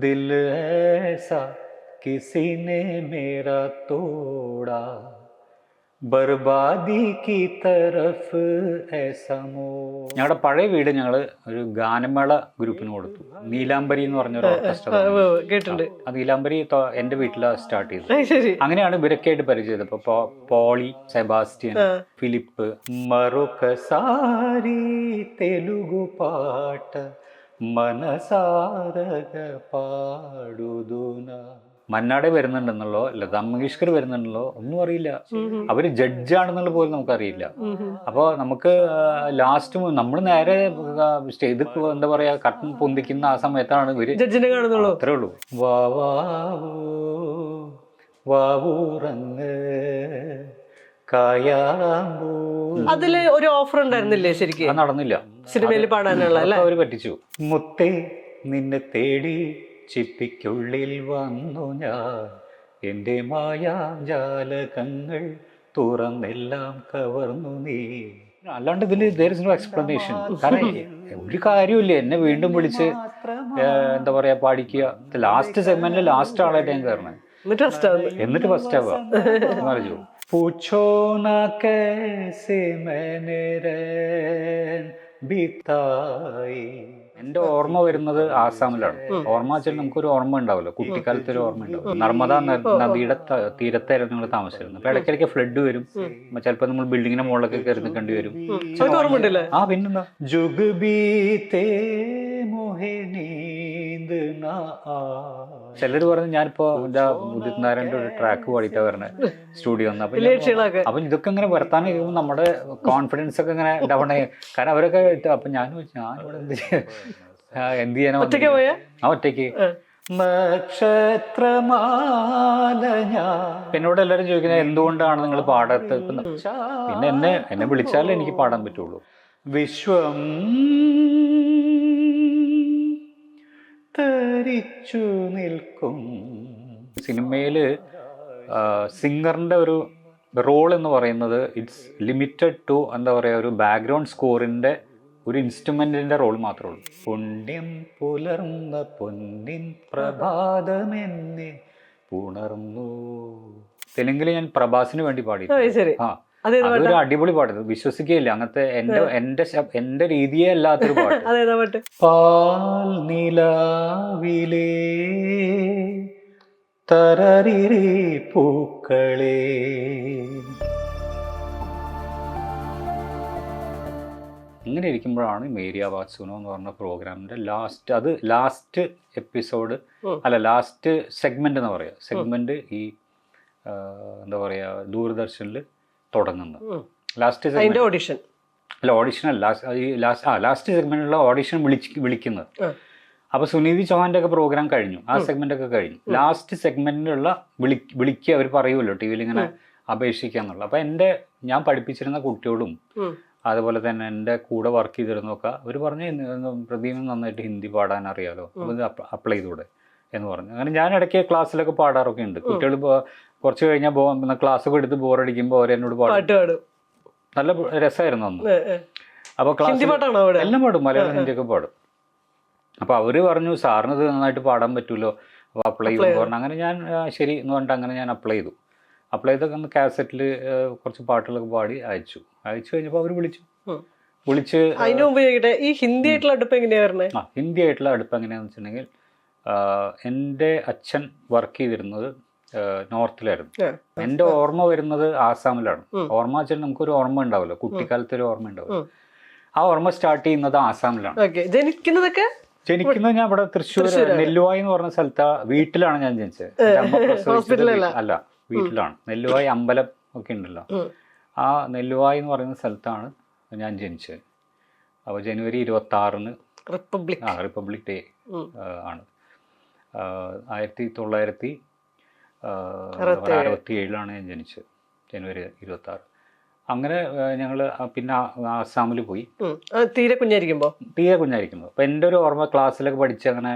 दिल ऐसा किसी ने मेरा तोड़ा ബർബാദി കി തരഫ് ऐसा മോ. ഞങ്ങളുടെ പഴയ വീട് ഞങ്ങൾ ഒരു ഗാനമേള ഗ്രൂപ്പിന് കൊടുത്തു. നീലാംബരി എന്ന് പറഞ്ഞൊരു ഓർക്കസ്ട്ര. ആ നീലാംബരി എന്റെ വീട്ടിലാണ് സ്റ്റാർട്ട് ചെയ്തത്. അങ്ങനെയാണ് ഇവരൊക്കെ ആയിട്ട് പരിചയത്. ഇപ്പൊ പോളി, സെബാസ്റ്റ്യൻ, ഫിലിപ്പ്. മറുകസാരി തെലുഗു പാട്ട മനസാരക പാടുതുന. മന്നാടെ വരുന്നുണ്ടെന്നുള്ളോ ലതാ മങ്കേഷ്കർ വരുന്നുണ്ടല്ലോ ഒന്നും അറിയില്ല. അവര് ജഡ്ജാണെന്നുള്ള പോലും നമുക്കറിയില്ല. അപ്പോൾ നമുക്ക് ലാസ്റ്റ് നമ്മൾ നേരെ ഇത് എന്താ പറയാ കർട്ടൻ പൊന്തിക്കുന്ന ആ സമയത്താണ് ഇവര് ജഡ്ജിനെ കാണുന്നുള്ളൂ. അത്രേ ഉള്ളൂ. വാവൂറങ്ങ് അതില് ഒരു ഓഫർ ഉണ്ടായിരുന്നില്ലേ? ശരിക്കും നടന്നില്ല. സിനിമയിൽ പാടാനുള്ള അവര് പറ്റിച്ചു. മുത്തേ നിന്നെ തേടി ചിപ്പിക്കുള്ളിൽ വന്നു ഞാൻ, എൻ്റെ മായാജാലകങ്ങൾ തുറന്നെല്ലാം കവർന്നു നീ. അല്ലാണ്ട് ഇതിൽ there is no explanation. കാരണം ഒരു കാര്യമില്ല. എന്നെ വീണ്ടും വിളിച്ച് എന്താ പറയാ പാടിക്കുക. ലാസ്റ്റ് സെഗ്മെന്റിൽ ലാസ്റ്റ് ആളായിട്ട് ഞാൻ കയറണേ, എന്നിട്ട് ഫസ്റ്റ് ആവുക. അറിയോ പൂച്ചോ നാ കൈസേ मैंने रैन बिताई. എന്റെ ഓർമ്മ വരുന്നത് ആസാമിലാണ്. ഓർമ്മ വെച്ചാൽ നമുക്കൊരു ഓർമ്മ ഉണ്ടാവല്ലോ, കുട്ടിക്കാലത്ത് ഒരു ഓർമ്മ ഉണ്ടാവും. നർമ്മദ നദിയുടെ തീരത്തായിരുന്നു ഞങ്ങൾ താമസിച്ചിരുന്നത്. അപ്പൊ ഇടയ്ക്കിടയ്ക്ക് ഫ്ലഡ് വരും. ചിലപ്പോ നമ്മൾ ബിൽഡിങ്ങിന്റെ മുകളിലൊക്കെ കയറി നിൽക്കേണ്ടി വരും. ആ പിന്നെന്താ ജുഗ് ബീതേ മോഹേ നീന്ത് നാ ആ. ചിലര് പറഞ്ഞു ഞാനിപ്പോ എന്താ ഉദിത് നാരായണന്റെ ഒരു ട്രാക്ക് പാടിയിട്ടാ വരണേ സ്റ്റുഡിയോ ഒന്ന്. അപ്പൊ ഇതൊക്കെ ഇങ്ങനെ വരുത്താൻ കഴിയുമ്പോൾ നമ്മുടെ കോൺഫിഡൻസ് ഒക്കെ ഇങ്ങനെ ഡൗൺ ആയി. കാരണം അവരൊക്കെ അപ്പൊ ഞാനിവിടെ എന്ത് ചെയ്യാനോ ഒറ്റയ്ക്ക് എന്നോട് എല്ലാരും ചോദിക്കുന്നത് എന്തുകൊണ്ടാണ് നിങ്ങൾ പാടത്ത്. പിന്നെ എന്നെ വിളിച്ചാലേ എനിക്ക് പാടാൻ പറ്റുള്ളൂ. വിശ്വം തരിച്ചു നിൽക്കും. സിനിമയില് സിംഗറിന്റെ ഒരു റോൾ എന്ന് പറയുന്നത് ഇറ്റ്സ് ലിമിറ്റഡ് ടു എന്താ പറയാ ഒരു ബാക്ക്ഗ്രൗണ്ട് സ്കോറിന്റെ ഒരു ഇൻസ്ട്രുമെന്റിന്റെ റോൾ മാത്രമേ ഉള്ളൂ. പുണ്യം പുലർന്ന പൊന്നിൻ പ്രഭാതമെന്നെ പുണർന്നു. തെലുങ്കില് ഞാൻ പ്രഭാസിന് വേണ്ടി പാടി. അതൊരു അടിപൊളി പാട്ട്, വിശ്വസിക്കുകയില്ല. അങ്ങനത്തെ എന്റെ രീതിയെ അല്ലാത്തൊരു പാട്ട്. പാൽ നിലാവിലേ തരരിരി പൂക്കളേ. ഇങ്ങനെ ഇരിക്കുമ്പോഴാണ് മേരി ആവാസ് സുനോ എന്ന് പറഞ്ഞ പ്രോഗ്രാമിന്റെ ലാസ്റ്റ് എപ്പിസോഡ് അല്ല ലാസ്റ്റ് സെഗ്മെന്റ് എന്ന് പറയാ. സെഗ്മെന്റ് ഈ എന്താ പറയാ ദൂരദർശനിൽ തുടങ്ങുന്നത്. ലാസ്റ്റ് ഓഡിഷൻ അല്ല, ലാസ്റ്റ് സെഗ്മെന്റിലുള്ള ഓഡിഷൻ വിളിക്കുന്നത്. അപ്പൊ സുനിധി ചൗഹാന്റെ ഒക്കെ പ്രോഗ്രാം കഴിഞ്ഞു, ആ സെഗ്മെന്റ് ഒക്കെ കഴിഞ്ഞു. ലാസ്റ്റ് സെഗ്മെന്റിലുള്ള വിളിക്കുക അവർ പറയുമല്ലോ ടി വിയിൽ ഇങ്ങനെ അപേക്ഷിക്കാന്നുള്ള. അപ്പൊ ഞാൻ പഠിപ്പിച്ചിരുന്ന കുട്ടികളും അതുപോലെ തന്നെ എൻ്റെ കൂടെ വർക്ക് ചെയ്തിരുന്നൊക്കെ അവർ പറഞ്ഞു പ്രദീപിന് നന്നായിട്ട് ഹിന്ദി പാടാൻ അറിയാലോ, അത് അപ്ലൈ ചെയ്തൂടെ എന്ന് പറഞ്ഞു. അങ്ങനെ ഞാൻ ഇടയ്ക്ക് ക്ലാസ്സിലൊക്കെ പാടാറൊക്കെ ഉണ്ട്. കുട്ടികൾ കുറച്ച് കഴിഞ്ഞാൽ ക്ലാസ്സൊക്കെ എടുത്ത് ബോറടിക്കുമ്പോൾ അവരെന്നോട് പാടും. നല്ല രസമായിരുന്നു അന്ന്. അപ്പോൾ ക്ലാസ് എല്ലാം പാടും, മലയാളം ഹിന്ദിയൊക്കെ പാടും. അപ്പോൾ അവർ പറഞ്ഞു സാറിന് ഇത് നന്നായിട്ട് പാടാൻ പറ്റുമല്ലോ, അപ്പോൾ അപ്ലൈ ചെയ്യുമെന്ന് പറഞ്ഞു. അങ്ങനെ ഞാൻ ശരി എന്ന് പറഞ്ഞിട്ട് അങ്ങനെ ഞാൻ അപ്ലൈ ചെയ്തു. അപ്ലൈ ചെയ്തൊക്കെ ഒന്ന് കാസറ്റിൽ കുറച്ച് പാട്ടുകളൊക്കെ പാടി അയച്ചു കഴിഞ്ഞപ്പോൾ അവർ വിളിച്ച് ഈ ഹിന്ദി ആയിട്ടുള്ള അടുപ്പം എങ്ങനെയാ ഹിന്ദി ആയിട്ടുള്ള അടുപ്പം എങ്ങനെയാണെന്ന് വെച്ചിട്ടുണ്ടെങ്കിൽ എൻ്റെ അച്ഛൻ വർക്ക് ചെയ്തിരുന്നത് നോർത്തിലായിരുന്നു. എൻ്റെ ഓർമ്മ വരുന്നത് ആസാമിലാണ്. ഓർമ്മ വെച്ചാൽ നമുക്കൊരു ഓർമ്മ ഉണ്ടാവുമല്ലോ, കുട്ടിക്കാലത്ത് ഒരു ഓർമ്മ ഉണ്ടാവുമല്ലോ. ആ ഓർമ്മ സ്റ്റാർട്ട് ചെയ്യുന്നത് ആസാമിലാണ്. ജനിക്കുന്നത് ഞാൻ ഇവിടെ തൃശ്ശൂർ നെല്ലുവായി എന്ന് പറഞ്ഞ സ്ഥലത്ത് വീട്ടിലാണ് ഞാൻ ജനിച്ചത്. അല്ല, വീട്ടിലാണ്. നെല്ലുവായി അമ്പലം ഒക്കെ ഉണ്ടല്ലോ, ആ നെല്ലുവായി എന്ന് പറയുന്ന സ്ഥലത്താണ് ഞാൻ ജനിച്ചത്. അപ്പോൾ ജനുവരി 26 റിപ്പബ്ലിക് ഡേ ആണ്. 1967 ഞാൻ ജനിച്ചത്, ജനുവരി 26. അങ്ങനെ ഞങ്ങൾ പിന്നെ ആസാമിൽ പോയി. തീരെ കുഞ്ഞായിരിക്കുമ്പോൾ. അപ്പം എൻ്റെ ഒരു ഓർമ്മ ക്ലാസ്സിലൊക്കെ പഠിച്ച് അങ്ങനെ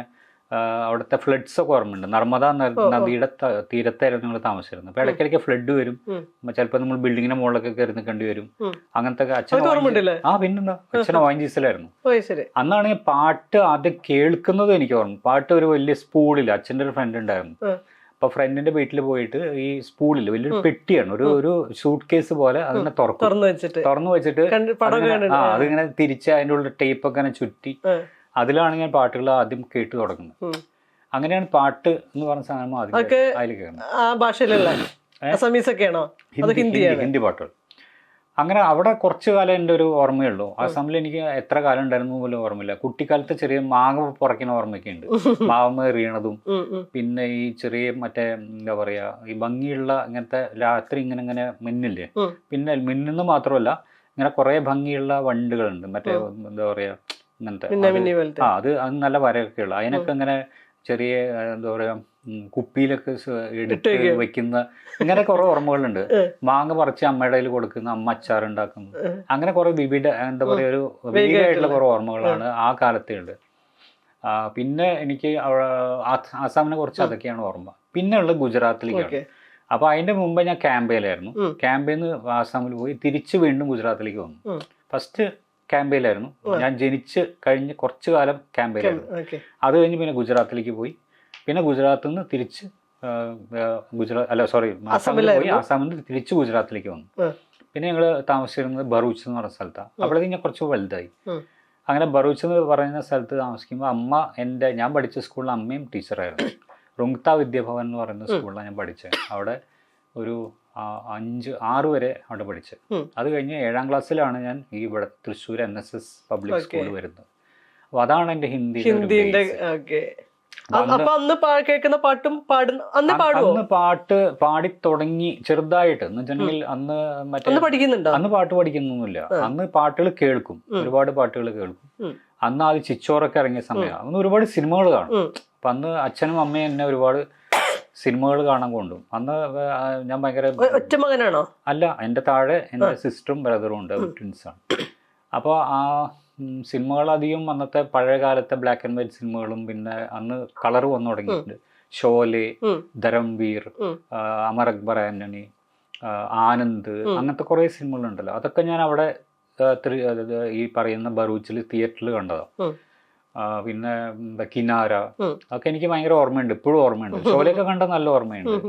അവിടുത്തെ ഫ്ലഡ്സ് ഒക്കെ ഓർമ്മയുണ്ട്. നർമ്മദ നദിയുടെ തീരത്തായിരുന്നു ഞങ്ങൾ താമസിച്ചിരുന്നത്. അപ്പൊ ഇടയ്ക്കിടയ്ക്ക് ഫ്ലഡ് വരും, ചിലപ്പോൾ നമ്മൾ ബിൽഡിങ്ങിന്റെ മുകളിലൊക്കെ കയറി നിൽക്കേണ്ടി വരും. അങ്ങനത്തെ പിന്നെന്താ, അച്ഛൻ ഓയൻജീസിലായിരുന്നു. അന്നാണ് ഞാൻ പാട്ട് ആദ്യം കേൾക്കുന്നത്. എനിക്ക് ഓർമ്മ, പാട്ട് ഒരു വലിയ സ്പൂളിൽ അച്ഛൻ്റെ ഒരു ഫ്രണ്ട് ഉണ്ടായിരുന്നു. അപ്പൊ ഫ്രണ്ടിന്റെ വീട്ടിൽ പോയിട്ട് ഈ സ്പൂളിൽ വലിയൊരു പെട്ടിയാണ്, ഒരു സൂട്ട് കേസ് പോലെ, അതിനെ തുറന്നു വെച്ചിട്ട് അതിങ്ങനെ തിരിച്ച് അതിൻ്റെ ഉള്ളിൽ ടേപ്പ് ഒക്കെ ചുറ്റി അതിലാണ് ഞാൻ പാട്ടുകൾ ആദ്യം കേട്ടു തുടങ്ങുന്നത്. അങ്ങനെയാണ് പാട്ട് എന്ന് പറഞ്ഞ സാധനം ആദ്യം അതിൽ കേൾക്കുന്നത്. ഹിന്ദി പാട്ടുകൾ. അങ്ങനെ അവിടെ കുറച്ചു കാലം എൻ്റെ ഒരു ഓർമ്മയുള്ളൂ. ആസാമിൽ എനിക്ക് എത്ര കാലം ഉണ്ടായിരുന്നു പോലും ഓർമ്മയില്ല. കുട്ടിക്കാലത്ത് ചെറിയ മാങ്ങ പുറക്കുന്ന ഓർമ്മയൊക്കെ ഉണ്ട്, മാവ് എറിയണതും. പിന്നെ ഈ ചെറിയ മറ്റേ എന്താ പറയാ, ഈ ഭംഗിയുള്ള ഇങ്ങനത്തെ രാത്രി ഇങ്ങനെ മിന്നില്ലേ, പിന്നെ മിന്നുന്ന മാത്രമല്ല ഇങ്ങനെ കുറെ ഭംഗിയുള്ള വണ്ടുകളുണ്ട്, മറ്റേ എന്താ പറയാ ഇങ്ങനത്തെ. അത് നല്ല വരയൊക്കെ ഉള്ള, അതിനൊക്കെ ഇങ്ങനെ ചെറിയ എന്താ പറയാ കുപ്പിയിലൊക്കെ എടുത്ത് വെക്കുന്ന ഇങ്ങനെ കുറെ ഓർമ്മകളുണ്ട്. മാങ്ങ പറിച്ച് അമ്മയുടെ കയ്യിൽ കൊടുക്കുന്ന, അമ്മ അച്ചാർ ഉണ്ടാക്കുന്നു. അങ്ങനെ കുറെ വിവിധ എന്താ പറയാ ഒരു വിവിധമായിട്ടുള്ള കുറെ ഓർമ്മകളാണ് ആ കാലത്തെ ഉണ്ട്. പിന്നെ എനിക്ക് ആസാമിനെ കുറിച്ച് അതൊക്കെയാണ് ഓർമ്മ. പിന്നെ ഉള്ളത് ഗുജറാത്തിലേക്കാണ്. അപ്പൊ അതിന്റെ മുമ്പ് ഞാൻ ക്യാമ്പയിലായിരുന്നു. ക്യാമ്പയിൽ നിന്ന് ആസാമിൽ പോയി തിരിച്ച് വീണ്ടും ഗുജറാത്തിലേക്ക് വന്നു. ഫസ്റ്റ് ക്യാമ്പയിലായിരുന്നു. ഞാൻ ജനിച്ച് കഴിഞ്ഞ് കുറച്ചു കാലം ക്യാമ്പയിലായിരുന്നു. അത് കഴിഞ്ഞ് പിന്നെ ഗുജറാത്തിലേക്ക് പോയി. പിന്നെ ഗുജറാത്തിൽ നിന്ന് തിരിച്ച് ആസാമിൽ പോയി. ആസാമിൽ നിന്ന് തിരിച്ച് ഗുജറാത്തിലേക്ക് വന്നു. പിന്നെ ഞങ്ങൾ താമസിച്ചിരുന്നത് ഭറൂച്ച് എന്ന് പറഞ്ഞ സ്ഥലത്താണ്. അവിടെ ഞാൻ കുറച്ച് വലുതായി. അങ്ങനെ ഭറൂച്ച് എന്ന് പറയുന്ന സ്ഥലത്ത് താമസിക്കുമ്പോൾ ഞാൻ പഠിച്ച സ്കൂളിൽ അമ്മയും ടീച്ചറായിരുന്നു. റുങ്ത വിദ്യാഭവൻ എന്ന് പറയുന്ന സ്കൂളിലാണ് ഞാൻ പഠിച്ചത്. അവിടെ ഒരു 5-6 വരെ അവിടെ പഠിച്ചത്. അത് കഴിഞ്ഞ് 7ാം ക്ലാസ്സിലാണ് ഞാൻ ഇവിടെ തൃശ്ശൂർ NSS പബ്ലിക് സ്കൂൾ വരുന്നത്. അപ്പൊ അതാണ് എന്റെ ഹിന്ദിന്റെ. കേൾക്കുന്ന പാട്ടും അന്ന് പാട്ട് പാടി തുടങ്ങി ചെറുതായിട്ട് എന്ന് വെച്ചിട്ടുണ്ടെങ്കിൽ അന്ന് അന്ന് പാട്ട് പഠിക്കുന്നൊന്നുമില്ല. അന്ന് പാട്ടുകൾ കേൾക്കും, ഒരുപാട് പാട്ടുകൾ കേൾക്കും. അന്ന് ആദ്യം ചിച്ചോറൊക്കെ ഇറങ്ങിയ സമയമാണ്. അന്ന് ഒരുപാട് സിനിമകൾ കാണും. അപ്പൊ അന്ന് അച്ഛനും അമ്മയും എന്നെ ഒരുപാട് സിനിമകൾ കാണാൻ കൊണ്ടും. അന്ന് ഞാൻ ഭയങ്കര ഒറ്റ മകനാണോ? അല്ല, എൻ്റെ താഴെ എൻ്റെ സിസ്റ്ററും ബ്രദറും ഉണ്ട്, ട്വിൻസാണ്. അപ്പോൾ ആ സിനിമകൾ അധികം അന്നത്തെ പഴയ കാലത്തെ ബ്ലാക്ക് ആൻഡ് വൈറ്റ് സിനിമകളും, പിന്നെ അന്ന് കളർ വന്നു തുടങ്ങിയിട്ടുണ്ട്. ഷോലെ, ധരംവീർ, അമർ അക്ബർ ആന്റണി, ആനന്ദ്, അങ്ങനത്തെ കുറേ സിനിമകളുണ്ടല്ലോ. അതൊക്കെ ഞാൻ അവിടെ ഈ പറയുന്ന ഭറൂച്ചിൽ തിയേറ്ററിൽ കണ്ടതാണ്. പിന്നെ കിനാര, അതൊക്കെ എനിക്ക് ഭയങ്കര ഓർമ്മയുണ്ട്, ഇപ്പോഴും ഓർമ്മയുണ്ട്. ഷോലയൊക്കെ കണ്ട നല്ല ഓർമ്മയുണ്ട്.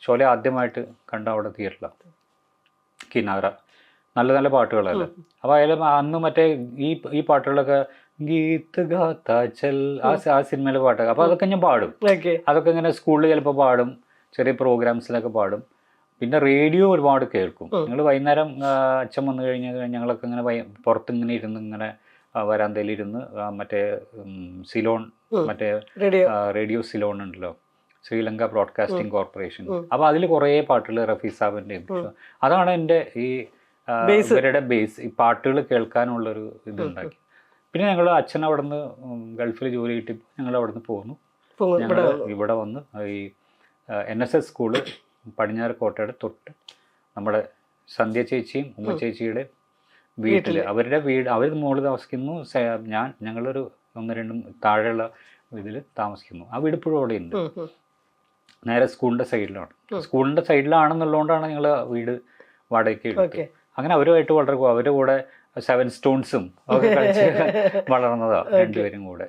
ഷോലെ ആദ്യമായിട്ട് കണ്ട അവിടെ തിയേറ്ററിലാണ്. കിനാര നല്ല നല്ല പാട്ടുകളല്ലേ. അപ്പൊ അതിലും അന്ന് മറ്റേ ഈ പാട്ടുകളൊക്കെ ഗീത് ഗാത്ത ചൽ, ആ സിനിമയിലെ പാട്ടൊക്കെ. അപ്പൊ അതൊക്കെ ഞാൻ പാടും. അതൊക്കെ ഇങ്ങനെ സ്കൂളിൽ ചിലപ്പോൾ പാടും, ചെറിയ പ്രോഗ്രാംസിലൊക്കെ പാടും. പിന്നെ റേഡിയോ ഒരുപാട് കേൾക്കും. ഞങ്ങൾ വൈകുന്നേരം അച്ഛൻ വന്നു കഴിഞ്ഞാൽ ഞങ്ങളൊക്കെ ഇങ്ങനെ പുറത്തിങ്ങനെ ഇരുന്ന് ഇങ്ങനെ വരാന്തയിലിരുന്ന് മറ്റേ സിലോൺ, മറ്റേ റേഡിയോ സിലോൺ ഉണ്ടല്ലോ, ശ്രീലങ്ക ബ്രോഡ്കാസ്റ്റിംഗ് കോർപ്പറേഷൻ. അപ്പൊ അതിൽ കുറേ പാട്ടുകൾ റഫീ സാബിന്റെയും. അതാണ് എൻ്റെ ഈ ഇവരുടെ ബേസ്, ഈ പാട്ടുകൾ കേൾക്കാനുള്ളൊരു ഇതുണ്ടാക്കി. പിന്നെ ഞങ്ങൾ അച്ഛൻ അവിടെ നിന്ന് ഗൾഫിൽ ജോലി കിട്ടി, ഞങ്ങൾ അവിടെ നിന്ന് പോന്നു. ഞങ്ങൾ ഇവിടെ വന്ന് ഈ NSS സ്കൂള് പടിഞ്ഞാറ് കോട്ടയുടെ തൊട്ട് നമ്മുടെ സന്ധ്യ ചേച്ചിയും ഉമ്മ ചേച്ചിയുടെ വീട്ടിൽ, അവരുടെ വീട്, അവർ മുകളിൽ താമസിക്കുന്നു, ഞങ്ങളൊരു 1-2 താഴെയുള്ള ഇതിൽ താമസിക്കുന്നു. ആ വീട് ഇപ്പോഴും അവിടെ ഉണ്ട്. നേരെ സ്കൂളിൻ്റെ സൈഡിലാണ്. സ്കൂളിൻ്റെ സൈഡിലാണെന്നുള്ളതുകൊണ്ടാണ് ഞങ്ങൾ വീട് വാടകയ്ക്ക് എടുത്തത്. അങ്ങനെ അവരുമായിട്ട് വളരെ അവരുടെ കൂടെ 7 സ്റ്റോൺസും ഒക്കെ കളിച്ച് വളർന്നതാണ് രണ്ടുപേരും കൂടെ.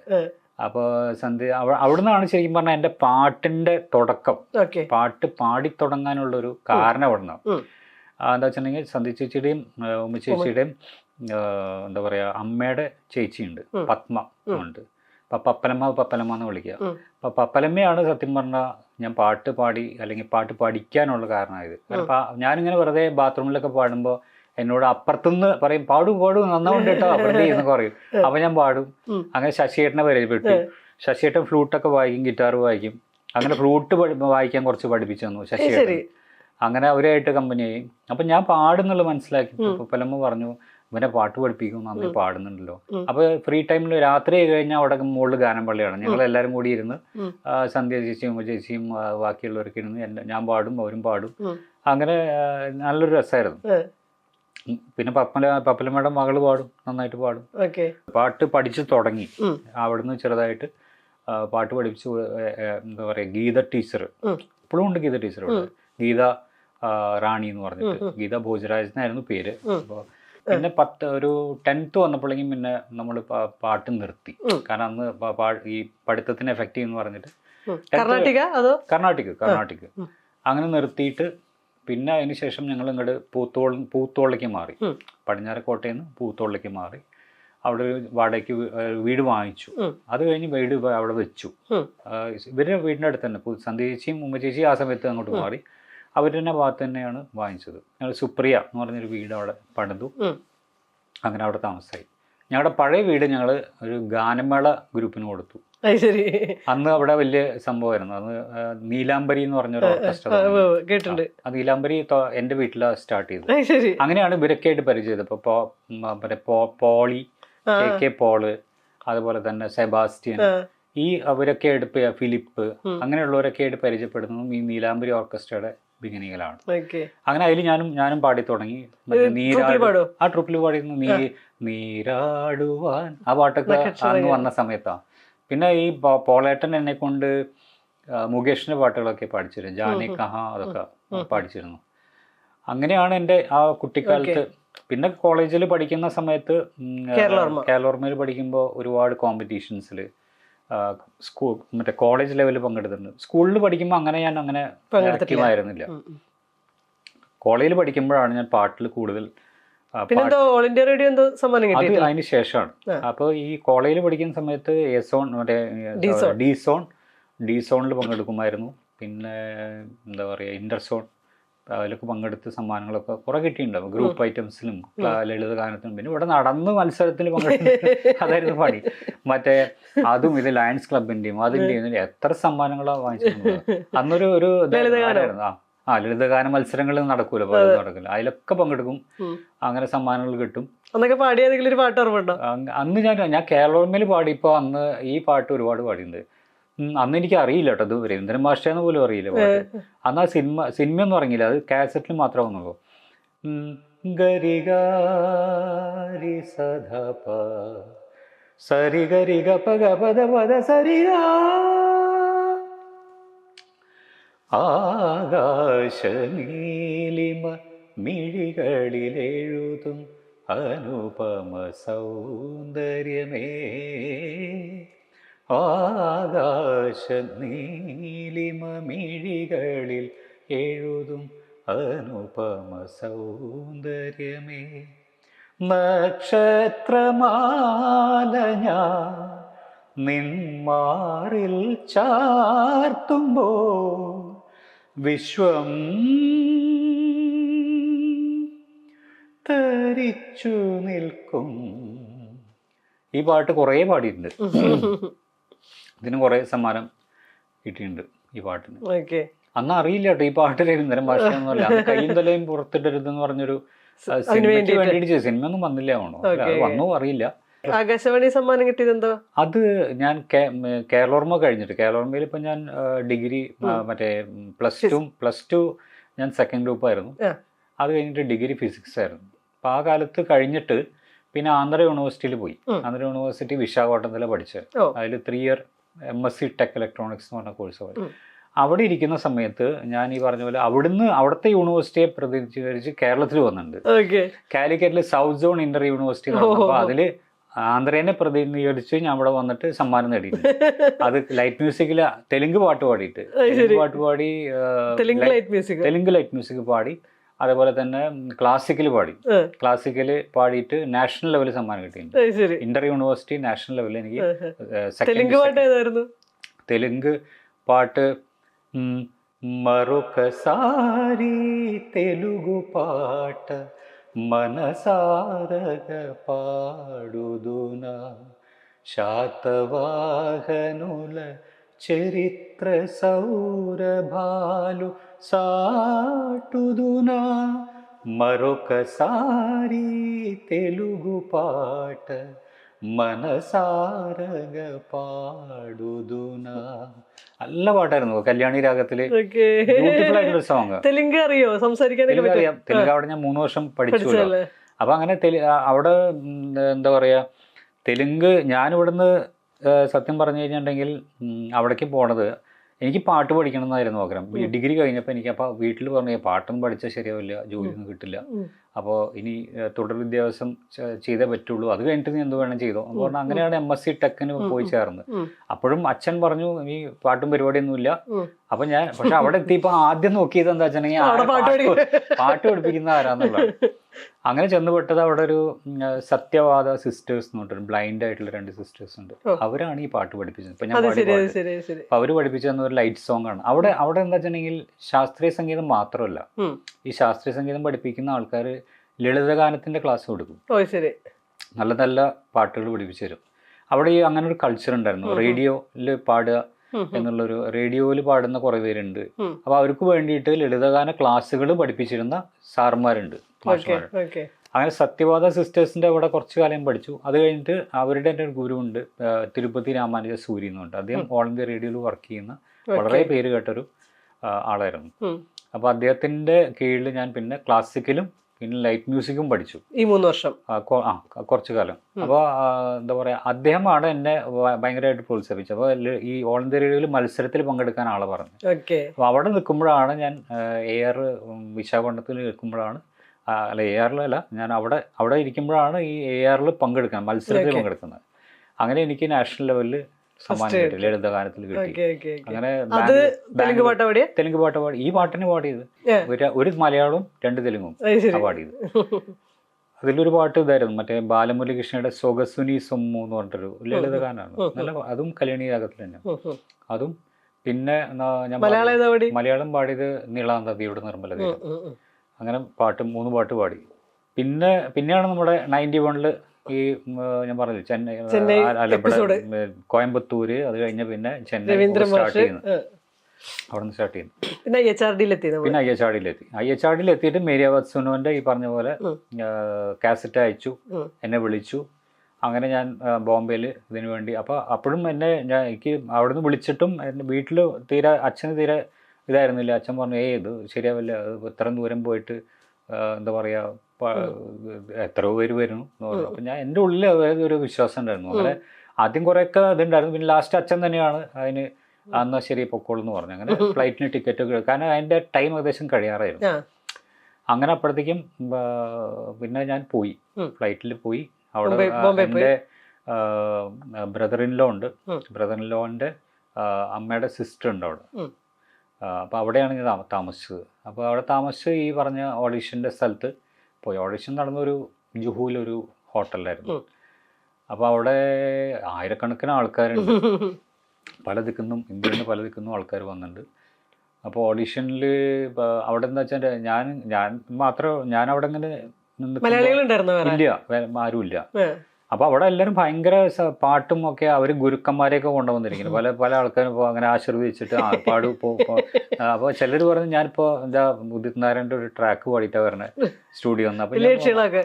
അപ്പോൾ സന്ധ്യ അവിടുന്നാണ് ശരിക്കും പറഞ്ഞാൽ എൻ്റെ പാട്ടിൻ്റെ തുടക്കം. പാട്ട് പാടി തുടങ്ങാനുള്ളൊരു കാരണം അവിടുന്നാണ്. എന്താ വെച്ചിട്ടുണ്ടെങ്കിൽ സന്ധ്യ ചേച്ചിയുടെയും ഉമ്മ ചേച്ചിയുടെയും എന്താ പറയുക അമ്മയുടെ ചേച്ചിയുണ്ട്, പത്മ ഉണ്ട്. അപ്പം പപ്പലമ്മ എന്ന് വിളിക്കുക. അപ്പം പപ്പലമ്മയാണ് സത്യം പറഞ്ഞാൽ ഞാൻ പാട്ട് പാടി അല്ലെങ്കിൽ പാട്ട് പഠിക്കാനുള്ള കാരണമായത്. ഞാനിങ്ങനെ വെറുതെ ബാത്റൂമിലൊക്കെ പാടുമ്പോൾ എന്നോട് അപ്പുറത്തുനിന്ന് പറയും പാടും നന്നാവുണ്ട് കേട്ടോ അവിടെ എന്നൊക്കെ പറയും. അപ്പം ഞാൻ പാടും. അങ്ങനെ ശശിയേട്ടനെ പരിചയപ്പെട്ടു. ശശിയേട്ടൻ ഫ്ലൂട്ടൊക്കെ വായിക്കും, ഗിറ്റാർ വായിക്കും. അങ്ങനെ ഫ്ലൂട്ട് വായിക്കാൻ കുറച്ച് പഠിപ്പിച്ചു തന്നു ശശിയേട്ടൻ. അങ്ങനെ അവരായിട്ട് കമ്പനിയായി. അപ്പം ഞാൻ പാടുന്നുള്ളത് മനസ്സിലാക്കി. പപ്പലമ്മ പറഞ്ഞു ഇവനെ പാട്ട് പഠിപ്പിക്കും, നന്നായി പാടുന്നുണ്ടല്ലോ. അപ്പൊ ഫ്രീ ടൈമിൽ രാത്രി കഴിഞ്ഞാൽ അവിടെ മുകളിൽ ഗാനം പള്ളിയാണ്. ഞങ്ങൾ എല്ലാവരും കൂടി ഇരുന്ന് സന്ധ്യ ചേച്ചിയും ഉമ്മ ചേച്ചിയും ബാക്കിയുള്ളവരൊക്കെ ഇരുന്ന് ഞാൻ പാടും, അവരും പാടും. അങ്ങനെ നല്ലൊരു രസമായിരുന്നു. പിന്നെ പപ്പലമ്മയുടെ മകള് പാടും, നന്നായിട്ട് പാടും. പാട്ട് പഠിച്ചു തുടങ്ങി. അവിടുന്ന് ചെറുതായിട്ട് പാട്ട് പഠിപ്പിച്ചു എന്താ പറയുക ഗീത ടീച്ചർ, ഇപ്പോഴും ഉണ്ട് ഗീത ടീച്ചർ ഇവിടെ, ഗീത റാണി എന്ന് പറഞ്ഞിട്ട്, ഗീത ഭോജരാജ് എന്നായിരുന്നു പേര്. അപ്പോൾ പിന്നെ ഒരു 10th വന്നപ്പോഴേക്കും പിന്നെ നമ്മൾ പാട്ട് നിർത്തി. കാരണം അന്ന് ഈ പഠിത്തത്തിന് എഫക്റ്റീവ് എന്ന് പറഞ്ഞിട്ട് കർണാട്ടിക് അങ്ങനെ നിർത്തിയിട്ട് പിന്നെ അതിന് ശേഷം ഞങ്ങൾ ഇങ്ങോട്ട് പൂത്തോളിലേക്ക് മാറി. പടിഞ്ഞാറക്കോട്ടയിൽ നിന്ന് പൂത്തോളിലേക്ക് മാറി. അവിടെ ഒരു വാടകയ്ക്ക് വീട് വാങ്ങിച്ചു. അത് കഴിഞ്ഞ് വീട് അവിടെ വെച്ചു. ഇവരുടെ വീടിൻ്റെ അടുത്ത് തന്നെ സന്ധ്യ ചേച്ചിയും ഉമ്മ ചേച്ചിയും ആ സമയത്ത് അങ്ങോട്ട് മാറി. അവർ തന്നെ ഭാഗത്ത് തന്നെയാണ് വാങ്ങിച്ചത്. ഞങ്ങൾ സുപ്രിയ എന്ന് പറഞ്ഞൊരു വീട് അവിടെ പണിതു. അങ്ങനെ അവിടെ താമസമായി. ഞങ്ങളുടെ പഴയ വീട് ഞങ്ങൾ ഒരു ഗാനമേള ഗ്രൂപ്പിന് കൊടുത്തു. അന്ന് അവിടെ വലിയ സംഭവമായിരുന്നു. അന്ന് നീലാംബരി എന്ന് പറഞ്ഞൊരു ഓർക്കസ്ട്ര. ആ നീലാംബരി എൻ്റെ വീട്ടിലാണ് സ്റ്റാർട്ട് ചെയ്തത്. അങ്ങനെയാണ് ഇവരൊക്കെ ആയിട്ട് പരിചയത്. ഇപ്പോൾ പോളി, കെ പോള്, അതുപോലെ തന്നെ സെബാസ്റ്റ്യൻ, ഈ അവരൊക്കെ ആയിട്ട് ഫിലിപ്പ്, അങ്ങനെയുള്ളവരൊക്കെ ആയിട്ട് പരിചയപ്പെടുന്നതും ഈ നീലാംബരി ഓർക്കസ്ട്രയുടെ ബിഗിനിങ്ങിലാണ്. അങ്ങനെ അതിൽ ഞാനും പാടി തുടങ്ങി. ആ ട്രൂപ്പിൽ പാടിയിരുന്നു നീരാടുവാൻ, ആ പാട്ടൊക്കെ അന്ന് വന്ന സമയത്താണ്. പിന്നെ ഈ പോളേട്ടൻ എന്നെ കൊണ്ട് മുകേഷിന്റെ പാട്ടുകളൊക്കെ പാടിച്ചിരുന്നു. ജാനെ കഹാ അതൊക്കെ പാടിച്ചിരുന്നു. അങ്ങനെയാണ് എൻ്റെ ആ കുട്ടിക്കാലത്ത്. പിന്നെ കോളേജിൽ പഠിക്കുന്ന സമയത്ത് കേരളോർമയിൽ പഠിക്കുമ്പോൾ ഒരുപാട് കോമ്പറ്റീഷൻസിൽ മറ്റേ കോളേജ് ലെവലിൽ പങ്കെടുത്തിട്ടുണ്ട്. സ്കൂളിൽ പഠിക്കുമ്പോൾ ഞാൻ അങ്ങനെ ആക്റ്റീവായിരുന്നില്ല. കോളേജിൽ പഠിക്കുമ്പോഴാണ് ഞാൻ പാട്ടിൽ കൂടുതൽ. അതിന് ശേഷമാണ്. അപ്പോൾ ഈ കോളേജിൽ പഠിക്കുന്ന സമയത്ത് ഡി സോണിൽ പങ്കെടുക്കുമായിരുന്നു. പിന്നെ എന്താ പറയുക ഇന്റർസോൺ, അതിലൊക്കെ പങ്കെടുത്ത് സമ്മാനങ്ങളൊക്കെ കുറെ കിട്ടിയിട്ടുണ്ടാവും. ഗ്രൂപ്പ് ഐറ്റംസിലും ലളിത ഗാനത്തിനും. പിന്നെ ഇവിടെ നടന്ന് മത്സരത്തിൽ പങ്കെടുത്ത് അതായിരുന്നു പണി. മറ്റേ അതും ഇത് ലയൺസ് ക്ലബിന്റെയും അതിന്റെയും എത്ര സമ്മാനങ്ങളാണ് വാങ്ങിച്ചിട്ടുണ്ട്. അന്നൊരു ലളിതഗാനമായിരുന്നു. ലളിതഗാന മത്സരങ്ങൾ നടക്കൂല, നടക്കില്ല, അതിലൊക്കെ പങ്കെടുക്കും. അങ്ങനെ സമ്മാനങ്ങൾ കിട്ടും. അന്ന് ഞാൻ കേരളോർമയിൽ പാടിയപ്പോൾ അന്ന് ഈ പാട്ട് ഒരുപാട് പാടിയിട്ടുണ്ട്. അന്ന് എനിക്ക് അറിയില്ല കേട്ടോ, ഇത് രവീന്ദ്രൻ മാഷേന്ന് പോലും അറിയില്ല പാട്ട്. അന്ന് ആ സിനിമയൊന്നും ഇറങ്ങിയില്ല, അത് കാസറ്റിൽ മാത്രമേ വന്നുള്ളൂ. ഗരിഗാരി സധപ സരി ഗരി ഗപ ഗപദ പദ സരിഗ ആകാശനീലിമ മിഴികളിലെഴുതും അനുപമ സൗന്ദര്യമേ, ആകാശനീലിമ മിഴികളിൽ എഴുതും അനുപമ സൗന്ദര്യമേ, നക്ഷത്രമാല ഞാൻ നിന്മാറിൽ ചാർത്തുമ്പോൾ വിശ്വം തരിച്ചു നിൽക്കും. ഈ പാട്ട് കുറേ പാടിയിട്ടുണ്ട്. ഇതിന് കുറേ സമ്മാനം കിട്ടിയിട്ടുണ്ട് ഈ പാട്ടിന്. അന്ന് അറിയില്ല കേട്ടോ ഈ പാട്ട് രവീന്ദ്രൻ ഭാഷയൊന്നുമല്ല. കയ്യും തലയും പുറത്തിട്ടരുതെന്ന് പറഞ്ഞൊരു സിനിമയ്ക്ക് വേണ്ടിയിട്ട് സിനിമ ഒന്നും വന്നില്ല, ആണോ വന്നോ അറിയില്ല. ആകാശവാണി സമ്മാനം കിട്ടിയത് എന്തോ? അത് ഞാൻ കേരളോർമ കഴിഞ്ഞിട്ട്, കേരളോർമയിൽ ഇപ്പം ഞാൻ ഡിഗ്രി മറ്റേ പ്ലസ് ടു ഞാൻ സെക്കൻഡ് ഗ്രൂപ്പ് ആയിരുന്നു. അത് കഴിഞ്ഞിട്ട് ഡിഗ്രി ഫിസിക്സ് ആയിരുന്നു. അപ്പം ആ കാലത്ത് കഴിഞ്ഞിട്ട് പിന്നെ ആന്ധ്ര യൂണിവേഴ്സിറ്റിയിൽ പോയി. ആന്ധ്ര യൂണിവേഴ്സിറ്റി വിശാഖപട്ടണത്തിലാണ് പഠിച്ചത്. അതിൽ 3 year MSc ടെക് ഇലക്ട്രോണിക്സ് എന്ന് പറഞ്ഞ കോഴ്സ് പോയി. അവിടെ ഇരിക്കുന്ന സമയത്ത് ഞാൻ ഈ പറഞ്ഞ പോലെ അവിടുത്തെ യൂണിവേഴ്സിറ്റിയെ പ്രതിനിധീകരിച്ച് കേരളത്തിൽ വന്നിട്ടുണ്ട്. കാലിക്കറ്റിൽ സൗത്ത് സോൺ ഇന്റർ യൂണിവേഴ്സിറ്റി. അപ്പോൾ അതിൽ ആന്ധ്രേനെ പ്രതിനിധീകരിച്ച് ഞാൻ അവിടെ വന്നിട്ട് സമ്മാനം നേടിയിട്ടുണ്ട്. അത് ലൈറ്റ് മ്യൂസിക്കില് തെലുങ്ക് പാട്ട് പാടിയിട്ട് തെലുങ്ക് ലൈറ്റ് മ്യൂസിക് പാടി, അതേപോലെ തന്നെ ക്ലാസിക്കൽ പാടിയിട്ട് നാഷണൽ ലെവലിൽ സമ്മാനം കിട്ടിയിട്ടുണ്ട്. ഇന്റർ യൂണിവേഴ്സിറ്റി നാഷണൽ ലെവലിൽ എനിക്ക് തെലുങ്ക് പാട്ട് മറൊకసారి తెలుగు పాట మనసారగ పాడుదునా శాతవాహనుల చరిత్ర సౌరభాలు సాటుదునా మరొకసారి తెలుగు పాట മനസാരക പാടുതുന. നല്ല പാട്ടായിരുന്നു. കല്യാണി രാഗത്തില് ബ്യൂട്ടിഫുൾ ആയിട്ടുള്ള സോങ്. തെലുങ്ക് അറിയോ? സംസാരിക്കാനൊക്കെ അറിയാം. തെലുങ്ക് അവിടെ ഞാൻ 3 വർഷം പഠിച്ചു. അപ്പൊ അങ്ങനെ അവിടെ എന്താ പറയാ, തെലുങ്ക് ഞാൻ ഇവിടുന്ന് സത്യം പറഞ്ഞു കഴിഞ്ഞിട്ടുണ്ടെങ്കിൽ അവിടേക്ക് പോണത് എനിക്ക് പാട്ട് പഠിക്കണം എന്നായിരുന്നു ആഗ്രഹം. ഡിഗ്രി കഴിഞ്ഞപ്പോൾ എനിക്ക് അപ്പോൾ വീട്ടിൽ പറഞ്ഞു പാട്ടൊന്നും പഠിച്ചാൽ ശരിയാവില്ല, ജോലിയൊന്നും കിട്ടില്ല, അപ്പോൾ ഇനി തുടർ വിദ്യാഭ്യാസം ചെയ്തേ പറ്റുള്ളൂ, അത് കഴിഞ്ഞിട്ട് നീ എന്ത് വേണം ചെയ്തോ. അപ്പോൾ പറഞ്ഞാൽ അങ്ങനെയാണ് MSc ടെക്കിന് പോയി ചേർന്നത്. അപ്പോഴും അച്ഛൻ പറഞ്ഞു ഈ പാട്ടും പരിപാടിയൊന്നുമില്ല. അപ്പം ഞാൻ പക്ഷെ അവിടെ എത്തിയപ്പോൾ ആദ്യം നോക്കിയത് എന്താ വെച്ചിട്ടുണ്ടെങ്കിൽ പാട്ട് പഠിപ്പിക്കുന്ന ആരാന്നുള്ളതാണ്. അങ്ങനെ ചെന്നുപെട്ടത് അവിടെ ഒരു സത്യവാദ സിസ്റ്റേഴ്സ് എന്ന് പറഞ്ഞിട്ട് ബ്ലൈൻഡ് ആയിട്ടുള്ള 2 സിസ്റ്റേഴ്സ് ഉണ്ട്. അവരാണ് ഈ പാട്ട് പഠിപ്പിച്ചത്. ഇപ്പൊ ഞാൻ അപ്പൊ അവര് പഠിപ്പിച്ചെന്ന ഒരു ലൈറ്റ് സോങ് ആണ്. അവിടെ എന്താ വെച്ചിട്ടുണ്ടെങ്കിൽ ശാസ്ത്രീയ സംഗീതം മാത്രമല്ല, ഈ ശാസ്ത്രീയ സംഗീതം പഠിപ്പിക്കുന്ന ആൾക്കാർ ലളിതഗാനത്തിന്റെ ക്ലാസ് കൊടുക്കും. നല്ല നല്ല പാട്ടുകൾ പഠിപ്പിച്ചു തരും. അവിടെ ഈ അങ്ങനെ ഒരു കൾച്ചർ ഉണ്ടായിരുന്നു. റേഡിയോയില് പാടുക എന്നുള്ളൊരു, റേഡിയോയിൽ പാടുന്ന കുറെ പേരുണ്ട്. അപ്പൊ അവർക്ക് വേണ്ടിയിട്ട് ലളിതഗാന ക്ലാസ്സുകൾ പഠിപ്പിച്ചിരുന്ന സാർമാരുണ്ട്, മാഷുമാരുണ്ട്. അങ്ങനെ സത്യവാദ സിസ്റ്റേഴ്സിന്റെ അവിടെ കുറച്ചു കാലം പഠിച്ചു. അത് കഴിഞ്ഞിട്ട് അവരുടെ എൻ്റെ ഒരു ഗുരു ഉണ്ട്, തിരുപ്പതി രാമാനുജ സൂരി എന്നുണ്ട്. അദ്ദേഹം ഓൾ ഇന്ത്യ റേഡിയോയിൽ വർക്ക് ചെയ്യുന്ന വളരെ പേര് കേട്ടൊരു ആളായിരുന്നു. അപ്പൊ അദ്ദേഹത്തിന്റെ കീഴിൽ ഞാൻ പിന്നെ ക്ലാസിക്കലും പിന്നെ ലൈറ്റ് മ്യൂസിക്കും പഠിച്ചു ഈ 3 വർഷം, കുറച്ചു കാലം. അപ്പോൾ എന്താ പറയാ, അദ്ദേഹമാണ് എന്നെ ഭയങ്കരമായിട്ട് പ്രോത്സാഹിപ്പിച്ചത്. അപ്പോൾ ഈ ഓൾ ഇന്ത്യ റേഡിയോയിൽ മത്സരത്തിൽ പങ്കെടുക്കാൻ ആളെ പറഞ്ഞു. അപ്പോൾ അവിടെ നിൽക്കുമ്പോഴാണ് ഞാൻ AR വിശാഖപട്ടണത്തിൽ നിൽക്കുമ്പോഴാണ്, അല്ല ARലല്ല, ഞാൻ അവിടെ ഇരിക്കുമ്പോഴാണ് ഈ ARൽ പങ്കെടുക്കാൻ, മത്സരത്തിൽ പങ്കെടുക്കുന്നത്. അങ്ങനെ എനിക്ക് നാഷണൽ ലെവലിൽ സമ്മാനം കിട്ടി, ലളിതഗാനത്തിൽ കിട്ടി. അങ്ങനെ തെലുങ്ക് പാട്ട് പാടി. ഈ പാട്ടിന് പാടിയത് ഒരു മലയാളവും 2 തെലുങ്കും പാടിയത്. അതിലൊരു പാട്ട് ഇതായിരുന്നു, മറ്റേ ബാലമുരളികൃഷ്ണയുടെ സൊഗസുനി സൊമ്മു എന്ന് പറഞ്ഞിട്ടൊരു ലളിതഗാനാണ്. നല്ല, അതും കല്യാണി രാഗത്തിൽ തന്നെ. അതും പിന്നെ ഞാൻ മലയാളം പാടിയത് നീളാന്തതിയുടെ നിർമ്മല തീരം. അങ്ങനെ 3 പാട്ട് പാടി. പിന്നെയാണ് നമ്മുടെ 91 ഈ ഞാൻ പറഞ്ഞില്ല ചെന്നൈ, കോയമ്പത്തൂര്, അത് കഴിഞ്ഞ പിന്നെ ചെന്നൈ സ്റ്റാർട്ട് ചെയ്യുന്നത്, അവിടെ നിന്ന് സ്റ്റാർട്ട് ചെയ്യുന്നു. പിന്നെ IHRDയിൽ എത്തിയിട്ട് മേരിയാവാത് സുനോന്റെ ഈ പറഞ്ഞ പോലെ കാസറ്റ് അയച്ചു, എന്നെ വിളിച്ചു. അങ്ങനെ ഞാൻ ബോംബെയിൽ ഇതിനു വേണ്ടി, അപ്പോഴും എനിക്ക് അവിടെ നിന്ന് വിളിച്ചിട്ടും എൻ്റെ വീട്ടിൽ അച്ഛന് തീരെ ഇതായിരുന്നില്ല. അച്ഛൻ പറഞ്ഞു ഇത് ശരിയാവില്ല, ഇത്രയും ദൂരം പോയിട്ട് എന്താ പറയാ, എത്രയോ പേര് വരുന്നു എന്ന് പറഞ്ഞു. അപ്പം ഞാൻ എൻ്റെ ഉള്ളിൽ ഒരു വിശ്വാസം ഉണ്ടായിരുന്നു. അങ്ങനെ ആദ്യം കുറേയൊക്കെ ഇതുണ്ടായിരുന്നു. പിന്നെ ലാസ്റ്റ് അച്ഛൻ തന്നെയാണ് അതിന് എന്നാൽ ശരി പൊക്കോളൂ എന്ന് പറഞ്ഞു. അങ്ങനെ ഫ്ലൈറ്റിന് ടിക്കറ്റ്, കാരണം അതിൻ്റെ ടൈം ഏകദേശം കഴിയാറായിരുന്നു. അങ്ങനെ അപ്പോഴത്തേക്കും പിന്നെ ഞാൻ പോയി, ഫ്ലൈറ്റിൽ പോയി. അവിടെ എൻ്റെ ബ്രദറിൻലോ ഉണ്ട്, ബ്രദറിൻലോൻ്റെ അമ്മയുടെ സിസ്റ്റർ ഉണ്ട് അവിടെ. അപ്പോൾ അവിടെയാണ് ഞാൻ താമസിച്ചത്. അപ്പോൾ അവിടെ താമസിച്ച് ഈ പറഞ്ഞ ഓഡീഷൻ്റെ സ്ഥലത്ത് പോയി. ഓഡീഷൻ നടന്നൊരു ജുഹുവിലൊരു ഹോട്ടലിലായിരുന്നു. അപ്പോൾ അവിടെ ആയിരക്കണക്കിന് ആൾക്കാരുണ്ട്, പല ദിക്കുന്നും, ഇന്ത്യയിൽ നിന്ന് പല ദിക്കുന്നും ആൾക്കാർ വന്നിട്ടുണ്ട്. അപ്പോൾ ഓഡീഷനിൽ അവിടെ എന്താ വെച്ചാൽ ഞാൻ അവിടെ ഇങ്ങനെ ഇല്ല, ആരുമില്ല. അപ്പോൾ അവിടെ എല്ലാവരും ഭയങ്കര പാട്ടും ഒക്കെ, അവർ ഗുരുക്കന്മാരെയൊക്കെ കൊണ്ടുവന്നിരിക്കുന്നു. പല ആൾക്കാരും ഇപ്പോൾ അങ്ങനെ ആശീർവദിച്ചിട്ട് പാടും. അപ്പോൾ ചിലർ പറഞ്ഞു ഞാനിപ്പോൾ എന്താ ഉദിത് നാരായണൻ്റെ ഒരു ട്രാക്ക് പാടിയിട്ടാണ് വരണത് സ്റ്റുഡിയോ എന്ന്.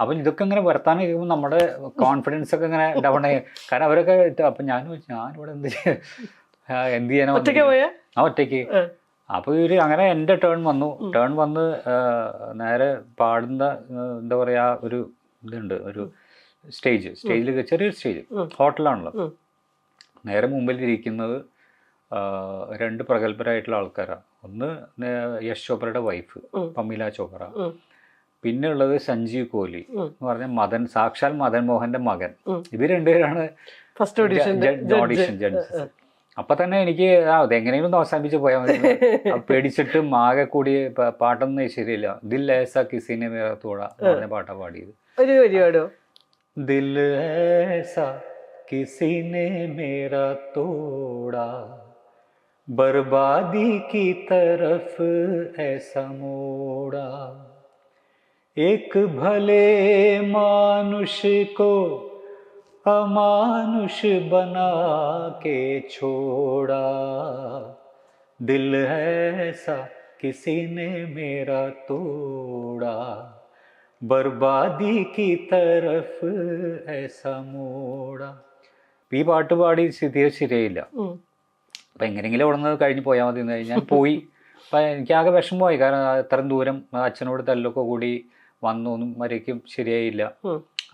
അപ്പം ഇതൊക്കെ ഇങ്ങനെ വർത്താനം കഴിയുമ്പോൾ നമ്മുടെ കോൺഫിഡൻസ് ഒക്കെ ഇങ്ങനെ ഡൗൺ ആയി. കാരണം അവരൊക്കെ, അപ്പം ഞാനിവിടെ എന്ത് ചെയ്യാനോ ഒറ്റയ്ക്ക്. അപ്പോൾ ഇവര് അങ്ങനെ എൻ്റെ ടേൺ വന്ന് നേരെ പാടുന്ന എന്താ പറയുക ഒരു ഇതുണ്ട്, ഒരു സ്റ്റേജിൽ ചെറിയൊരു സ്റ്റേജ്, ഹോട്ടലാണല്ലോ. നേരെ മുമ്പിൽ ഇരിക്കുന്നത് 2 പ്രഗത്ഭരായിട്ടുള്ള ആൾക്കാരാണ്. ഒന്ന് യശ് ചോപ്രയുടെ വൈഫ് പമീല ചോപ്ര, പിന്നെ ഉള്ളത് സഞ്ജീവ് കോഹ്ലി എന്ന് പറഞ്ഞ സാക്ഷാൽ മദൻ മോഹന്റെ മകൻ. ഇവർ 2 പേരാണ് ഓഡീഷൻ ജഡ്ജസ്. അപ്പൊ തന്നെ എനിക്ക് അതെങ്ങനെയും ഒന്ന് അവസാനിപ്പിച്ച് പോയാൽ മതി, പേടിച്ചിട്ടും ആകെ കൂടി പാട്ടൊന്നും ശരിയില്ല. ദിൽ ഏസാ കിസിനെ മേരാ തോടാ പറഞ്ഞ പാട്ടാ പാടിയത്. ദിൽ ഏസാ കിസിനെ മേരാ തോടാ ബർബാദി की तरफ ऐसा मोड़ा एक भले मानुष को अमानुष बना के छोड़ा दिल ऐसा किसी ने मेरा तोड़ा ബർബാദി की तरफ ऐसा मोड़ा. ഈ പാട്ട് പാടി തീരെ ശരിയായില്ല. അപ്പം എങ്ങനെയെങ്കിലും അവിടെ നിന്ന് കഴിഞ്ഞ് പോയാൽ മതി എന്ന് ഞാൻ പോയി. അപ്പം എനിക്കാകെ വിഷമമായി, കാരണം അത്രയും ദൂരം അച്ഛനോട് തല്ലൊക്കെ കൂടി വന്നൊന്നും വരേക്കും ശരിയായില്ല.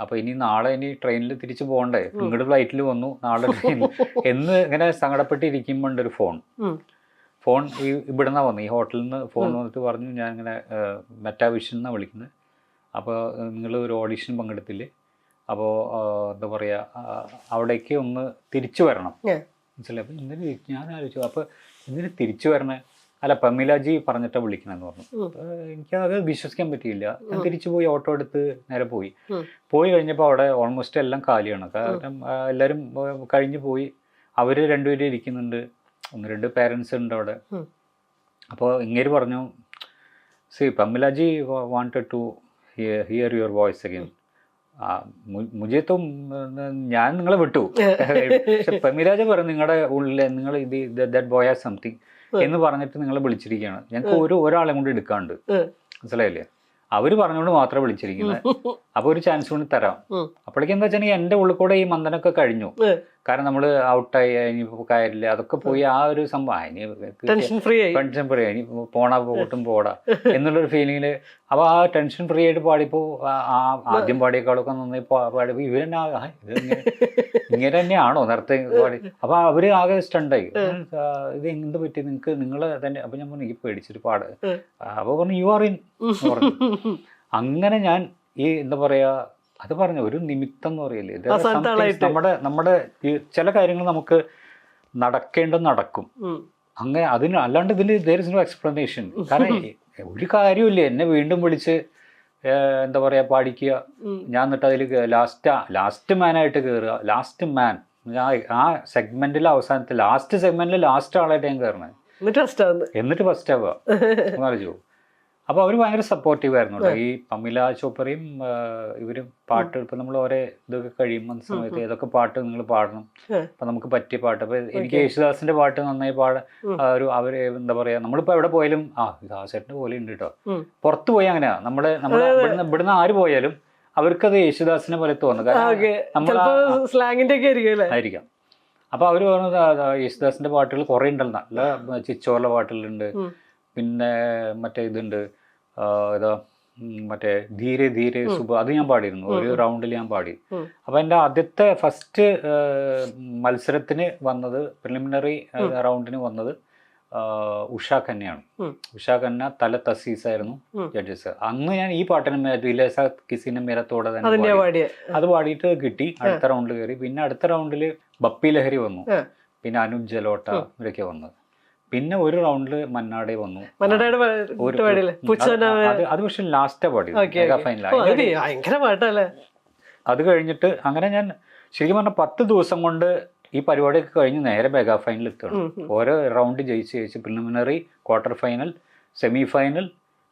അപ്പോൾ ഇനി നാളെ ട്രെയിനിൽ തിരിച്ചു പോകണ്ടേ, ഇങ്ങോട്ട് ഫ്ലൈറ്റിൽ വന്നു, നാളെ ട്രെയിനിൽ എന്ന് ഇങ്ങനെ സങ്കടപ്പെട്ടിരിക്കുമ്പോണ്ട് ഒരു ഫോൺ ഇവിടുന്ന് വന്നു, ഈ ഹോട്ടലിൽ നിന്ന് ഫോൺ വന്നിട്ട് പറഞ്ഞു, ഞാൻ ഇങ്ങനെ മെറ്റാവിഷൻ എന്നാണ് വിളിക്കുന്നത്, അപ്പോൾ നിങ്ങൾ ഒരു ഓഡിഷൻ പങ്കെടുത്തില്ലേ, അപ്പോൾ എന്താ പറയുക അവിടേക്ക് ഒന്ന് തിരിച്ചു വരണം മനസ്സിലായി. അപ്പോൾ ഇന്നലെ ഞാൻ ആലോചിച്ചു, അപ്പോൾ എന്തിനു തിരിച്ചു വരണേ, അല്ല പമീലാജി പറഞ്ഞിട്ടാണ് വിളിക്കണമെന്ന് പറഞ്ഞു. എനിക്കത് വിശ്വസിക്കാൻ പറ്റിയില്ല. ഞാൻ തിരിച്ചു പോയി, ഓട്ടോ എടുത്ത് നേരെ പോയി കഴിഞ്ഞപ്പോൾ അവിടെ ഓൾമോസ്റ്റ് എല്ലാം കാലിയാണ്. കാരണം എല്ലാവരും കഴിഞ്ഞു പോയി. അവർ രണ്ടുപേരും ഇരിക്കുന്നുണ്ട്, 1-2 പേരൻസ് ഉണ്ട് അവിടെ. അപ്പോൾ ഇങ്ങേര് പറഞ്ഞു, C പമീലാജി wanted to here your voice again. മുജേത്തും ഞാൻ നിങ്ങളെ വിട്ടു, പക്ഷെ പമീലാജ പറഞ്ഞു നിങ്ങളുടെ ഉള്ളിൽ നിങ്ങൾ ദാറ്റ് ബോയ് ഹാസ് സംതിങ് എന്ന് പറഞ്ഞിട്ട് നിങ്ങളെ വിളിച്ചിരിക്കുകയാണ്. ഞങ്ങൾക്ക് ഒരാളെ കൊണ്ട് എടുക്കാണ്ട്, മനസ്സിലായില്ലേ? അവര് പറഞ്ഞുകൊണ്ട് മാത്രമേ വിളിച്ചിരിക്കുന്നത്. അപ്പൊ ഒരു ചാൻസ് കൊണ്ട് തരാം. അപ്പോഴേക്കും എന്താ വെച്ചാൽ എന്റെ ഉള്ളിൽ കൂടെ ഈ മന്ദനൊക്കെ കഴിഞ്ഞു. കാരണം നമ്മള് ഔട്ടായി, ഇനിയിപ്പോ കാര്യമില്ല, അതൊക്കെ പോയി ആ ഒരു സംഭവം, ഇനി ടെൻഷൻ ഫ്രീ ഇനി പോടാ എന്നുള്ളൊരു ഫീലിങ്ങില്. അപ്പൊ ആ ടെൻഷൻ ഫ്രീ ആയിട്ട് പാടിപ്പോ ആദ്യം പാടിയേക്കാളൊക്കെ നന്നായി പാടിയപ്പോ ഇങ്ങനെ തന്നെയാണോ നേരത്തെ പാടി. അപ്പൊ അവര് ആകെ സ്റ്റണ്ടായി, ഇത് എന്ത് പറ്റി നിങ്ങൾക്ക്, നിങ്ങള് തന്നെ. അപ്പൊ ഞാൻ പറഞ്ഞു, എനിക്ക് പേടിച്ചിട്ട് പാട്. അപ്പൊ പറഞ്ഞു യു ആർ ഇൻ പറഞ്ഞു. അങ്ങനെ ഞാൻ ഈ എന്താ പറയാ, അത് പറഞ്ഞ ഒരു നിമിത്തം എന്ന് പറയില്ലേ, നമ്മുടെ ചില കാര്യങ്ങൾ നമുക്ക് നടക്കേണ്ടത് നടക്കും. അങ്ങനെ അതിന് അല്ലാണ്ട് ഇതിൽ there is no explanation. കാരണം ഒരു കാര്യമില്ല, എന്നെ വീണ്ടും വിളിച്ച് എന്താ പറയാ പാടിക്കുക, ഞാൻ എന്നിട്ട് അതിൽ ലാസ്റ്റ് മാനായിട്ട് കയറുക. ലാസ്റ്റ് മാൻ ആ സെഗ്മെന്റിലെ അവസാനത്തെ ലാസ്റ്റ് സെഗ്മെന്റിൽ ലാസ്റ്റ് ആളായിട്ട് ഞാൻ കയറണേ, എന്നിട്ട് ഫസ്റ്റ് ആവുക. ആലോചിച്ചു. അപ്പോൾ അവർ ഭയങ്കര സപ്പോർട്ടീവ് ആയിരുന്നു. ഈ പമീല ചോപ്രയും ഇവരും പാട്ട് ഇപ്പം നമ്മൾ ഓരോ ഇതൊക്കെ കഴിയുമ്പോൾ സമയത്ത് ഏതൊക്കെ പാട്ട് നിങ്ങൾ പാടണം, അപ്പം നമുക്ക് പറ്റിയ പാട്ട്. അപ്പം എനിക്ക് യേശുദാസിന്റെ പാട്ട് നന്നായി ഒരു അവർ എന്താ പറയാ, നമ്മളിപ്പോൾ എവിടെ പോയാലും ദാസേട്ടൻ്റെ പോലെ ഉണ്ട് കേട്ടോ. പുറത്ത് പോയി അങ്ങനെയാ, നമ്മൾ ഇവിടുന്ന് ആര് പോയാലും അവർക്കത് യേശുദാസിനെ പോലെ തോന്നും. ആയിരിക്കാം. അപ്പൊ അവര് പറഞ്ഞത് യേശുദാസിന്റെ പാട്ടുകൾ കുറെ ഉണ്ടല്ലോ, നല്ല ചിച്ചോറിലെ പാട്ടുകളുണ്ട്, പിന്നെ മറ്റേ ഇതുണ്ട് ഏതാ മറ്റേ ധീരെ ധീരെ സുബ, അത് ഞാൻ പാടിയിരുന്നു ഒരു റൗണ്ടിൽ ഞാൻ പാടി. അപ്പൊ എൻ്റെ ആദ്യത്തെ ഫസ്റ്റ് മത്സരത്തിന് വന്നത്, പ്രിലിമിനറി റൗണ്ടിന് വന്നത് ഉഷ ഖന്നയാണ്. ഉഷ ഖന്ന തല തസീസായിരുന്നു ജഡ്ജസ്. അന്ന് ഞാൻ ഈ പാട്ടിന് ദിലേസ കിസിനെ മേരത്തോടെ തന്നെ അത് പാടിയിട്ട് കിട്ടി. അടുത്ത റൗണ്ടിൽ കയറി. പിന്നെ അടുത്ത റൗണ്ടിൽ ബപ്പി ലഹരി വന്നു, പിന്നെ അനുജ് ജലോട്ട ഇവരൊക്കെ വന്നത്. പിന്നെ ഒരു റൗണ്ടില് മന്നാടെ വന്നു. അത് പക്ഷെ ലാസ്റ്റ് പാടി ഫൈനൽ. അത് കഴിഞ്ഞിട്ട് അങ്ങനെ ഞാൻ ശരിക്കും പറഞ്ഞ 10 ദിവസം കൊണ്ട് ഈ പരിപാടിയൊക്കെ കഴിഞ്ഞ് നേരെ മെഗാ ഫൈനൽ എത്തണം. ഓരോ റൗണ്ട് ജയിച്ച് preliminary, quarter final, semi final,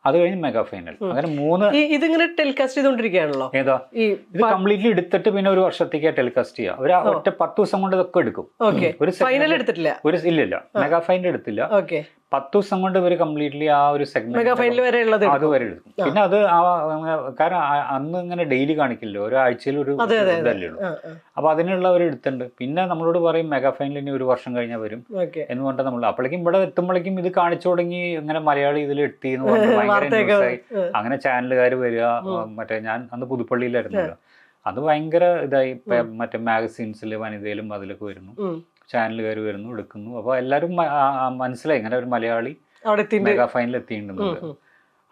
അത് കഴിഞ്ഞ് മെഗാ ഫൈനൽ. അങ്ങനെ 3 ഇതിങ്ങനെ ടെലികാസ്റ്റ് ചെയ്തോണ്ടിരിക്കുകയാണല്ലോ. ഏതാ ഇത് കംപ്ലീറ്റ്ലി എടുത്തിട്ട് പിന്നെ ഒരു വർഷത്തേക്ക് ടെലികാസ്റ്റ് ചെയ്യാം. ഒരു ഒറ്റ 10 ദിവസം കൊണ്ട് ഇതൊക്കെ എടുക്കും. ഒരു ഫൈനൽ എടുത്തിട്ടില്ല, ഇല്ല മെഗാ ഫൈനൽ എടുത്തില്ല. 10 ദിവസം കൊണ്ട് ഇവര് കംപ്ലീറ്റ്ലി ആ ഒരു സെഗ്മെന്റ് അതുവരെ എടുക്കും. പിന്നെ അത് കാരണം അന്ന് ഇങ്ങനെ ഡെയിലി കാണിക്കില്ലോ, ഒരാഴ്ചയിൽ ഒരു ഇതല്ലേ ഉള്ളൂ. അപ്പൊ അതിനുള്ള ഒരു എടുത്തുണ്ട്. പിന്നെ നമ്മളോട് പറയും മെഗാ ഫൈനൽ ഇനി 1 വർഷം കഴിഞ്ഞാൽ വരും എന്ന് പറഞ്ഞിട്ട് നമ്മൾ അപ്പോഴേക്കും ഇവിടെ എത്തുമ്പോഴേക്കും ഇത് കാണിച്ചു തുടങ്ങി. ഇങ്ങനെ മലയാളി ഇതിൽ എത്തി എന്ന് പറഞ്ഞിട്ട് ഭയങ്കര ന്യൂസായി. അങ്ങനെ ചാനലുകാർ വരിക. മറ്റേ ഞാൻ അന്ന് പുതുപ്പള്ളിയിലായിരുന്നല്ലോ, അത് ഭയങ്കര ഇതായി. മറ്റേ മാഗസീൻസിൽ വനിതയിലും അതിലൊക്കെ വരുന്നു, ചാനലുകാർ വരുന്നു, എടുക്കുന്നു. അപ്പോൾ എല്ലാവരും മനസ്സിലായി ഇങ്ങനെ ഒരു മലയാളി മെഗാ ഫൈനൽ എത്തിയിട്ടുണ്ടെന്നുള്ളത്.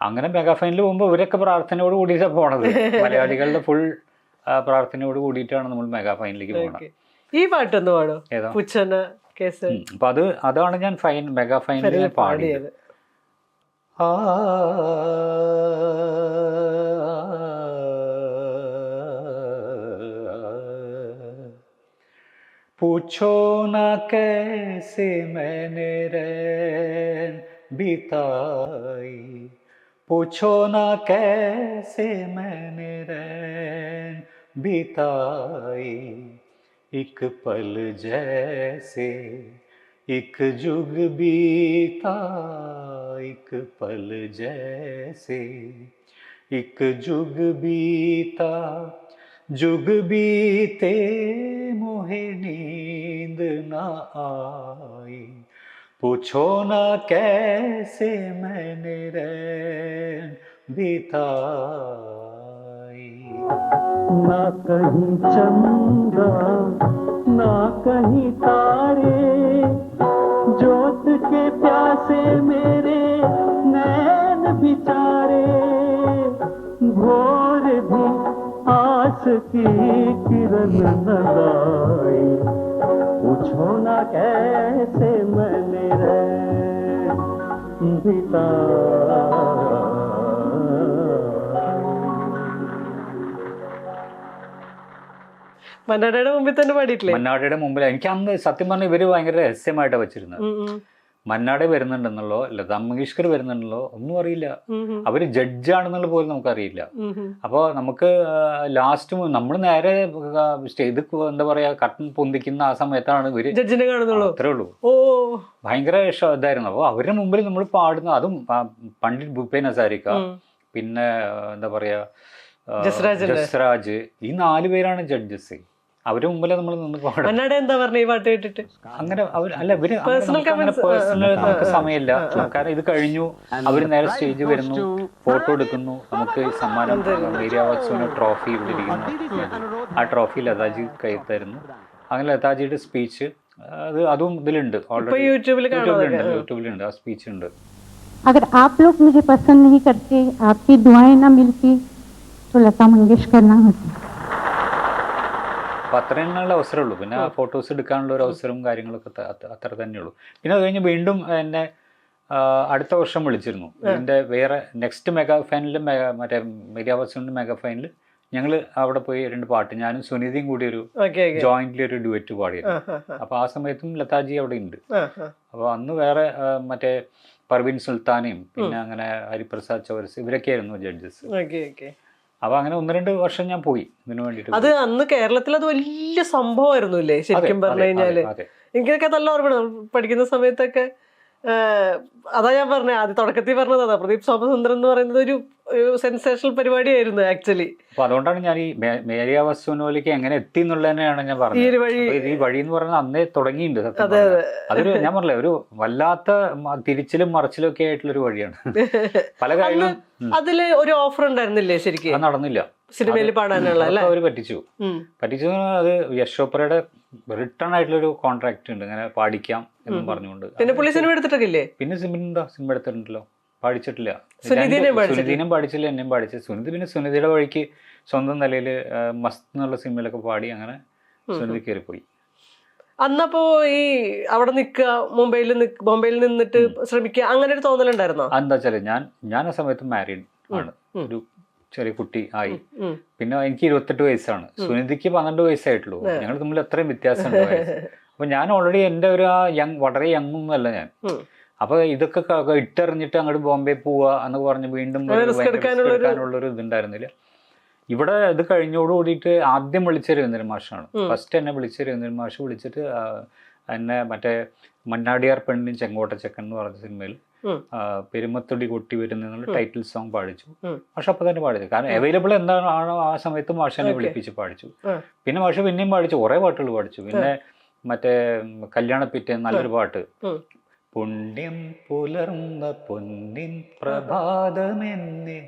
അങ്ങനെ മെഗാ ഫൈനലിൽ പോകുമ്പോൾ ഇവരൊക്കെ പ്രാർത്ഥനയോട് കൂടിയിട്ടാണ് പോണത്. മലയാളികളുടെ ഫുൾ പ്രാർത്ഥനയോട് കൂടിയിട്ടാണ് നമ്മൾ മെഗാ ഫൈനലിലേക്ക് പോകണം. ഈ പാട്ടൊന്ന് പാടോ? ഏതാ? അപ്പൊ അതാണ് ഞാൻ മെഗാ ഫൈനലിൽ പാടിയത്. पूछो ना कैसे मैंने रैन बिताई, पूछो ना कैसे मैंने रैन बिताई, एक पल जैसे एक जुग बीता, एक पल जैसे एक जुग बीता, जुग बीते मोहे नींद ना आई, पूछो ना कैसे मैंने रैन बिताई। ना कहीं चंदा ना कहीं तारे, जोत के प्यासे मेरे नैन बिचारे, भोर भी आस की किरण न लाई, पूछो ना कैसे मैंने बिताई। മന്നാടിയുടെ മുമ്പിൽ തന്നെ പാടിയിട്ടില്ലേ? മന്നാടിയുടെ മുമ്പിൽ എനിക്ക് അന്ന് സത്യം പറഞ്ഞാൽ ഇവര് ഭയങ്കര രഹസ്യമായിട്ടാണ് വെച്ചിരുന്നത്. മന്നാടെ വരുന്നുണ്ടെന്നുള്ളോ ലതാ മങ്കേഷ്കർ വരുന്നുണ്ടല്ലോ ഒന്നും അറിയില്ല. അവര് ജഡ്ജാണെന്നുള്ള പോലും നമുക്കറിയില്ല. അപ്പോൾ നമുക്ക് ലാസ്റ്റ് നമ്മൾ നേരെ ഇത് എന്താ പറയാ കട്ടൻ പൊന്തിക്കുന്ന ആ സമയത്താണ് ഇവര് ജഡ്ജിനെ കാണുന്നുള്ളൂ. അത്രേ ഉള്ളൂ. ഭയങ്കര ഇതായിരുന്നു. അപ്പോൾ അവരുടെ മുമ്പിൽ നമ്മൾ പാടുന്ന അതും പണ്ഡിറ്റ് ഭൂപേൻ ഹസാരിക, പിന്നെ എന്താ പറയാ ജസ്രാജ്, ഈ 4 പേരാണ് ജഡ്ജസ്. അവരുടെ മുമ്പിൽ നമ്മൾ നിന്ന് പാടും. എന്താ പറഞ്ഞ ഈ പാട്ട് കേട്ടിട്ട് അങ്ങനെ അല്ല ഇവര് പേഴ്സണൽ നമുക്ക് സമയമില്ല. കാരണം ഇത് കഴിഞ്ഞു, അവര് നേരെ സ്റ്റേജ് വരുന്നു, ഫോട്ടോ എടുക്കുന്നു, നമുക്ക് ഈ സമ്മാനം മേരി ആവാസ് സോനോ ട്രോഫി ഇവിടെ ഇരിക്കുന്നു. ആ ട്രോഫി ലതാജി കയ്യെത്തായിരുന്നു. അങ്ങനെ ലതാജിയുടെ സ്പീച്ച് അതും ഇതിലുണ്ട്, ഓൾറെഡി യൂട്യൂബിലുണ്ട് ആ സ്പീച്ച് ഉണ്ട്. अगर आप लोग मुझे पसंद नहीं करते, आपकी दुआएं ना मिलती, तो लता मंगेशकर ना होती. അപ്പം അത്രയുള്ള അവസരമുള്ളൂ. പിന്നെ ആ ഫോട്ടോസ് എടുക്കാനുള്ള ഒരു അവസരവും കാര്യങ്ങളൊക്കെ അത്ര തന്നെയുള്ളൂ. പിന്നെ അത് കഴിഞ്ഞ് വീണ്ടും എന്നെ അടുത്ത വർഷം വിളിച്ചിരുന്നു. എൻ്റെ വേറെ നെക്സ്റ്റ് മെഗാ ഫൈനലിൽ മറ്റേ മേരി ആവാസ് സോനോന്റെ മെഗാ ഫൈനലിൽ ഞങ്ങൾ അവിടെ പോയി 2 പാട്ട് ഞാനും സുനിതയും കൂടി ഒരു ജോയിന്റ്ലി ഒരു ഡുവറ്റ് പാടിയിരുന്നു. അപ്പോൾ ആ സമയത്തും ലതാജി അവിടെ ഉണ്ട്. അപ്പോൾ അന്ന് വേറെ മറ്റേ പർവീൻ സുൽത്താനയും പിന്നെ അങ്ങനെ ഹരിപ്രസാദ് ചൗരസ് ഇവരൊക്കെയായിരുന്നു ജഡ്ജസ്. അപ്പൊ അങ്ങനെ 1-2 വർഷം ഞാൻ പോയി ഇതിനു വേണ്ടിട്ട്. അത് അന്ന് കേരളത്തിൽ അത് വലിയ സംഭവമായിരുന്നു അല്ലേ ശരിക്കും പറഞ്ഞു കഴിഞ്ഞാല്? എനിക്കൊക്കെ നല്ല ഓർമ്മയാണ് പഠിക്കുന്ന സമയത്തൊക്കെ. അതാ ഞാൻ പറഞ്ഞത്, ആദ്യം തുടക്കത്തിൽ പറഞ്ഞത് അതാ, പ്രദീപ് സോമസുന്ദരൻ എന്ന് പറയുന്നത് ഒരു സെൻസേഷണൽ പരിപാടിയായിരുന്നു ആക്ച്വലി. അപ്പൊ അതുകൊണ്ടാണ് ഞാൻ ഈ മേരി ആവാസ് സോനോയിലേക്ക് എങ്ങനെ എത്തി എന്നുള്ളതന്നെയാണ് ഞാൻ പറഞ്ഞത്. ഈ വഴി എന്ന് പറയുന്നത് അന്നേ തുടങ്ങിയിട്ടുണ്ട്. അതൊരു ഞാൻ പറഞ്ഞില്ലേ ഒരു വല്ലാത്ത തിരിച്ചിലും മറിച്ചിലും ഒക്കെ ആയിട്ടുള്ള ഒരു വഴിയാണ്. പല കാര്യങ്ങളും അതില് ഒരു ഓഫർ ഉണ്ടായിരുന്നില്ലേ ശരിക്കും? അത് നടന്നില്ല. സിനിമയിൽ പാടാനുള്ള അവര് പറ്റിച്ചു. അത് യശോപ്രയുടെ റിട്ടേൺ ആയിട്ടുള്ളൊരു കോൺട്രാക്ട് ഉണ്ട്, ഇങ്ങനെ പാടിക്കാം എന്ന് പറഞ്ഞുകൊണ്ട്. പിന്നെ പുള്ളി സിനിമ എടുത്തിട്ടില്ലേ? പിന്നെ സിനിമ എടുത്തിട്ടുണ്ടല്ലോ, പാടിച്ചിട്ടില്ല. സുനിധിനും പാടിച്ചില്ല, എന്നെയും പാടിച്ചു. സുനിധി പിന്നെ സുനിധിയുടെ വഴിക്ക് സ്വന്തം നിലയിൽ മസ്ത് എന്നുള്ള സിനിമയിലൊക്കെ പാടി അങ്ങനെ സുനിധി കയറിപ്പോയി. അന്നപ്പോ ഈ അവിടെ നിക്കുക, ബോംബെയിൽ നിന്നിട്ട് ശ്രമിക്കുക, അങ്ങനെ ഒരു തോന്നലുണ്ടായിരുന്നോ? എന്താ വെച്ചാല് ഞാൻ ആ സമയത്ത് മാരീഡ് ആണ്, ഒരു ചെറിയ കുട്ടി ആയി. പിന്നെ എനിക്ക് 28 വയസ്സാണ്, സുനിധിക്ക് 12 വയസ്സായിട്ടുള്ളൂ. ഞങ്ങൾ തമ്മിൽ അത്രയും വ്യത്യാസമുണ്ട് വയസ്സ്. അപ്പൊ ഞാൻ ഓൾറെഡി എൻ്റെ ഒരു വളരെ യങ് ഒന്നും അല്ല ഞാൻ. അപ്പൊ ഇതൊക്കെ ഇട്ടെറിഞ്ഞിട്ട് അങ്ങോട്ട് ബോംബെ പോവുക എന്ന് പറഞ്ഞ് വീണ്ടും എടുക്കാനുള്ളൊരു ഇതുണ്ടായിരുന്നില്ല. ഇവിടെ ഇത് കഴിഞ്ഞോട് കൂടിയിട്ട് ആദ്യം വിളിച്ച രവീന്ദ്രൻ മാഷാണ്. ഫസ്റ്റ് എന്നെ വിളിച്ച രവീന്ദ്രൻ മാഷ് വിളിച്ചിട്ട് എന്നെ മറ്റേ മന്നാടിയാർ പെണ്ണിൻ ചെങ്കോട്ട ചെക്കൻ എന്ന് പറഞ്ഞ സിനിമയിൽ പെരുമത്തൊടി കൊട്ടി വരുന്ന ടൈറ്റിൽ സോങ് പാടിച്ചു. മാഷ് അപ്പൊ തന്നെ പാടിച്ചു. കാരണം അവൈലബിൾ എന്താണോ ആ സമയത്ത് മാഷനെ വിളിപ്പിച്ച് പാടിച്ചു. പിന്നെ മാഷ് പിന്നെയും പാടിച്ചു, കുറെ പാട്ടുകൾ പാടിച്ചു. പിന്നെ മറ്റേ കല്യാണപ്പിറ്റേ നല്ലൊരു പാട്ട്, പുണ്യം പുലർന്ന പൊന്നിൻ പ്രഭാതമെന്നെ